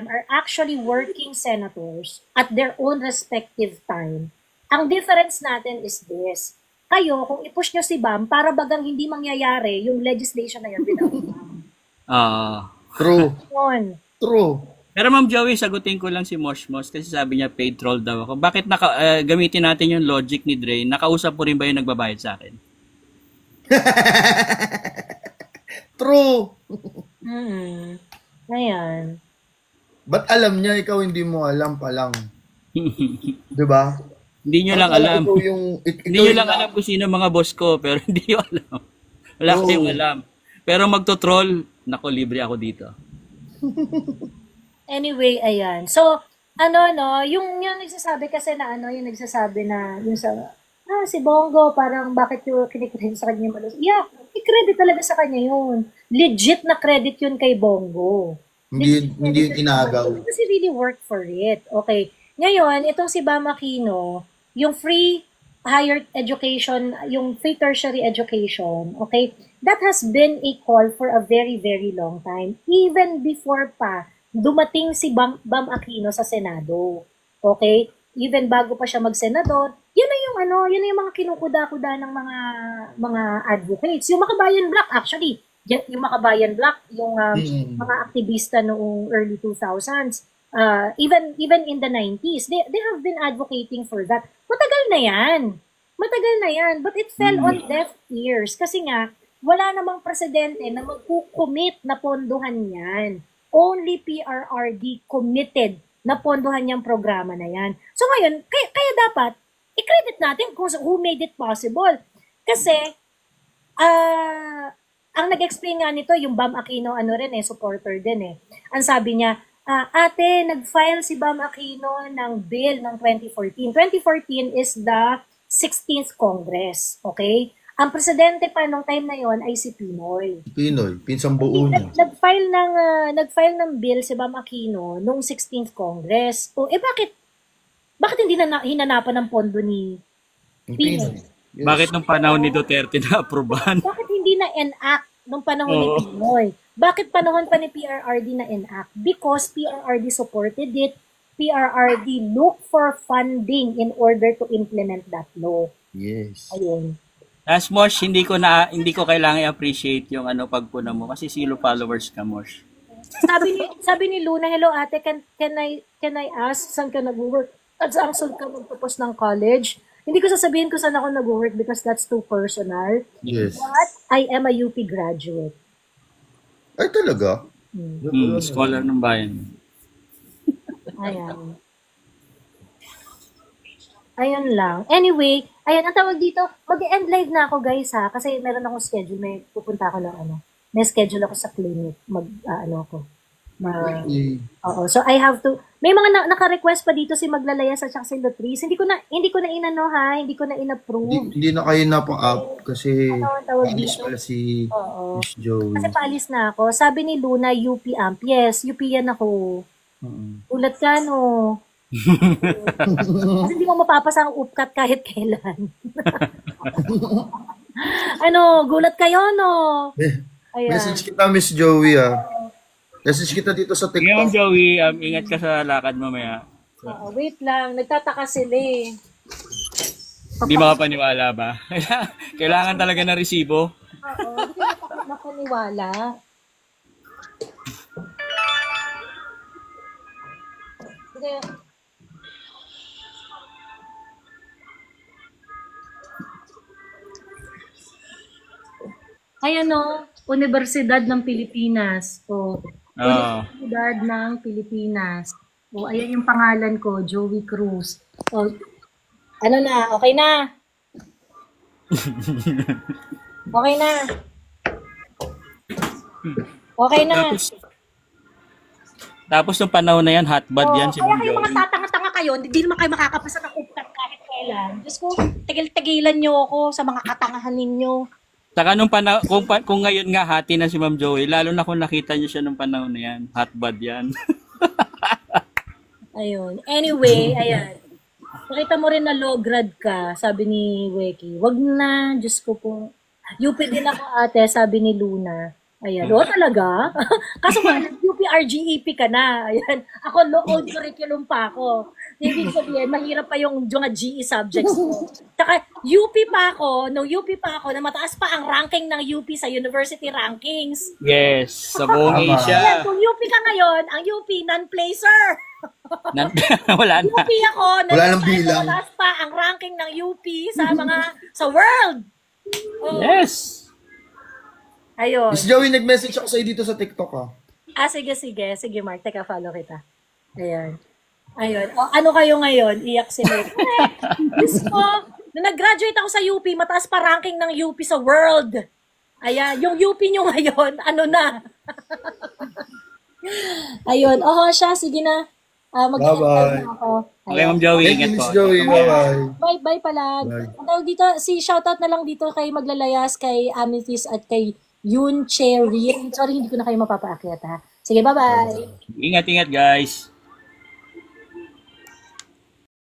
[SPEAKER 1] are actually working senators at their own respective time, ang difference natin is this. Kayo, kung i-push nyo si Bam, para bagang hindi mangyayari yung legislation na yun without Bam.
[SPEAKER 2] True.
[SPEAKER 1] Yun.
[SPEAKER 2] True.
[SPEAKER 3] Pero Ma'am Joey, sagutin ko lang si Moshmos kasi sabi niya paid troll daw ako. Bakit gamitin natin yung logic ni Dre? Nakausap mo rin ba yung nagbabayad sa akin?
[SPEAKER 2] True.
[SPEAKER 1] Ayan.
[SPEAKER 2] Ba't alam niya, ikaw hindi mo alam pa lang? Diba?
[SPEAKER 3] Hindi nyo lang alam. Hindi nyo lang alam kung sino mga boss ko, pero hindi nyo alam. Wala kayong alam. Pero magto-troll, nako, libre ako dito.
[SPEAKER 1] Anyway, ayan. So, yung nagsasabi kasi na yung nagsasabi na, yung sa, si Bongo, parang bakit yung kinikredit sa kanya yung malos? Yeah, i-credit talaga sa kanya yun. Legit na credit yun kay Bongo.
[SPEAKER 2] Hindi yung inagaw.
[SPEAKER 1] Kasi really work for it. Okay. Ngayon, itong si Bam Aquino, yung free higher education, yung free tertiary education, okay, that has been a call for a very, very long time. Even before pa dumating si Bam Aquino sa Senado. Okay? Even bago pa siya mag-senador, yun na yung mga kinukuda-kuda ng mga advocates. Yung Makabayan Bloc, actually, yung Makabayan Bloc, yung mga aktivista noong early 2000s, even in the 90s, they have been advocating for that. Matagal na yan. But it fell on deaf ears. Kasi nga, wala namang presidente na magkukomit na pondohan yan. Only PRRD committed na pondohan niyang programa na yan. So ngayon, kaya dapat, i-credit natin kung who made it possible. Kasi, ang nag-explain nga nito, yung Bam Aquino, supporter din eh. Ang sabi niya, ate, nag-file si Bam Aquino ng bill ng 2014. 2014 is the 16th Congress, okay? Ang presidente pa nung time na yon ay si Pinoy.
[SPEAKER 2] Pinsang buo niya.
[SPEAKER 1] Nag-file ng bill si Bam Aquino nung 16th Congress. O bakit hindi na hinanapan ng pondo ni Pinoy?
[SPEAKER 2] Yes.
[SPEAKER 3] Bakit nung panahon ni Duterte na aprobahan?
[SPEAKER 1] Bakit hindi na enact nung panahon ni Pinoy? Bakit panahon pa ni PRRD na enact? Because PRRD supported it. PRRD looked for funding in order to implement that law.
[SPEAKER 2] Yes.
[SPEAKER 1] Ayun.
[SPEAKER 3] As Mosh, hindi ko kailangan i-appreciate yung pagpuna mo kasi zero followers ka, Mosh.
[SPEAKER 1] Sabi ni Luna, hello ate, can I ask saan ka nag-work? At saan ka magtapos ng college? Hindi ko sasabihin kung saan ako nag-work because that's too personal.
[SPEAKER 2] Yes.
[SPEAKER 1] But I am a UP graduate.
[SPEAKER 2] Ay, talaga?
[SPEAKER 3] Scholar ng bayan.
[SPEAKER 1] Ayan. Ayun lang. Anyway, ang tawag dito, mag-end live na ako guys ha, kasi meron akong schedule, may pupunta ako ng may schedule ako sa clinic, Oo, so I have to, may mga naka-request pa dito si Maglalayas at si Latrice, hindi ko na in-approve.
[SPEAKER 2] Hindi na kayo na-up kasi
[SPEAKER 1] tawag
[SPEAKER 2] alis
[SPEAKER 1] dito?
[SPEAKER 2] pala si Miss Joey.
[SPEAKER 1] Kasi paalis na ako. Sabi ni Luna, UP Amp. Yes, UP yan ako. Ulat ka, no? Kasi hindi mo mapapasa ang upkat kahit kailan. Ano, gulat kayo, no? Ayan.
[SPEAKER 2] Message kita, Miss Joey, ah. Message kita dito sa
[SPEAKER 3] Sige, Ma'am
[SPEAKER 2] TikTok.
[SPEAKER 3] Joey, ingat ka sa lakad mamaya.
[SPEAKER 1] Wait lang, nagtataka sila eh.
[SPEAKER 3] Hindi makapaniwala ba? Kailangan talaga ng resibo.
[SPEAKER 1] Oo, hindi ko makapaniwala. Sige. Ay ano, Universidad ng Pilipinas. O,
[SPEAKER 3] Oo.
[SPEAKER 1] Universidad ng Pilipinas. O, ayan yung pangalan ko, Joey Cruz. O, ano na, okay na? Okay na. Okay na.
[SPEAKER 3] Tapos nung panahon na yan, hotbod yan si
[SPEAKER 1] Kaya
[SPEAKER 3] Ma'am
[SPEAKER 1] kayo mga
[SPEAKER 3] Joey.
[SPEAKER 1] tatanga-tanga kayo, hindi naman kayo makakapasa ng upkat kahit kailan. Diyos ko, tigil-tigilan nyo ako sa mga katangahan ninyo.
[SPEAKER 3] Saka nung kung ngayon nga hati na si Ma'am Joey, lalo na kung nakita niyo siya nung panahon na yan, hotbod yan.
[SPEAKER 1] Ayun. Anyway, ayan. Nakita mo rin na low grad ka, sabi ni Weki. Wag na, Diyos ko po. UP din ako ate, sabi ni Luna. Ayan. O talaga? Kaso nga, UP RGEP ka na. Ayan. Ako, low curriculum pa ako. Ibig sabihin, mahirap pa yung mga GE subjects ko. Saka, UP pa ako, na mataas pa ang ranking ng UP sa university rankings.
[SPEAKER 3] Yes, sa buong
[SPEAKER 2] Tama.
[SPEAKER 3] Asia.
[SPEAKER 1] Ayan, kung UP ka ngayon, ang UP, non-placer.
[SPEAKER 3] Wala na.
[SPEAKER 1] UP ako,
[SPEAKER 2] Wala nang bilang.
[SPEAKER 1] mataas pa ang ranking ng UP sa world. Oh,
[SPEAKER 3] Yes.
[SPEAKER 1] ayun.
[SPEAKER 2] Miss Joey, nag-message ako sa'yo dito sa TikTok, ah.
[SPEAKER 1] Sige. Sige, Mark. Teka, follow kita. Ayan. Ayun. O, ano kayo ngayon? Iyak si Mark. Diyos ko, nung nag-graduate ako sa UP, mataas pa ranking ng UP sa world. Ayan. Yung UP nyo ngayon, ano na? Ayun. Siya. Sige na.
[SPEAKER 2] Bye-bye.
[SPEAKER 1] Na ako.
[SPEAKER 3] Okay, Ma'am Joey,
[SPEAKER 2] Thank you,
[SPEAKER 3] ingat
[SPEAKER 2] Miss
[SPEAKER 3] po.
[SPEAKER 2] Joey. Bye-bye.
[SPEAKER 1] Bye pala.
[SPEAKER 2] Bye.
[SPEAKER 1] Ang tawag dito, shoutout na lang dito kay Maglalayas, kay Amethyst at kay Yun Cherry. Sorry, hindi ko na kayo mapapaakyat ha. Sige, bye-bye.
[SPEAKER 3] Ingat, guys.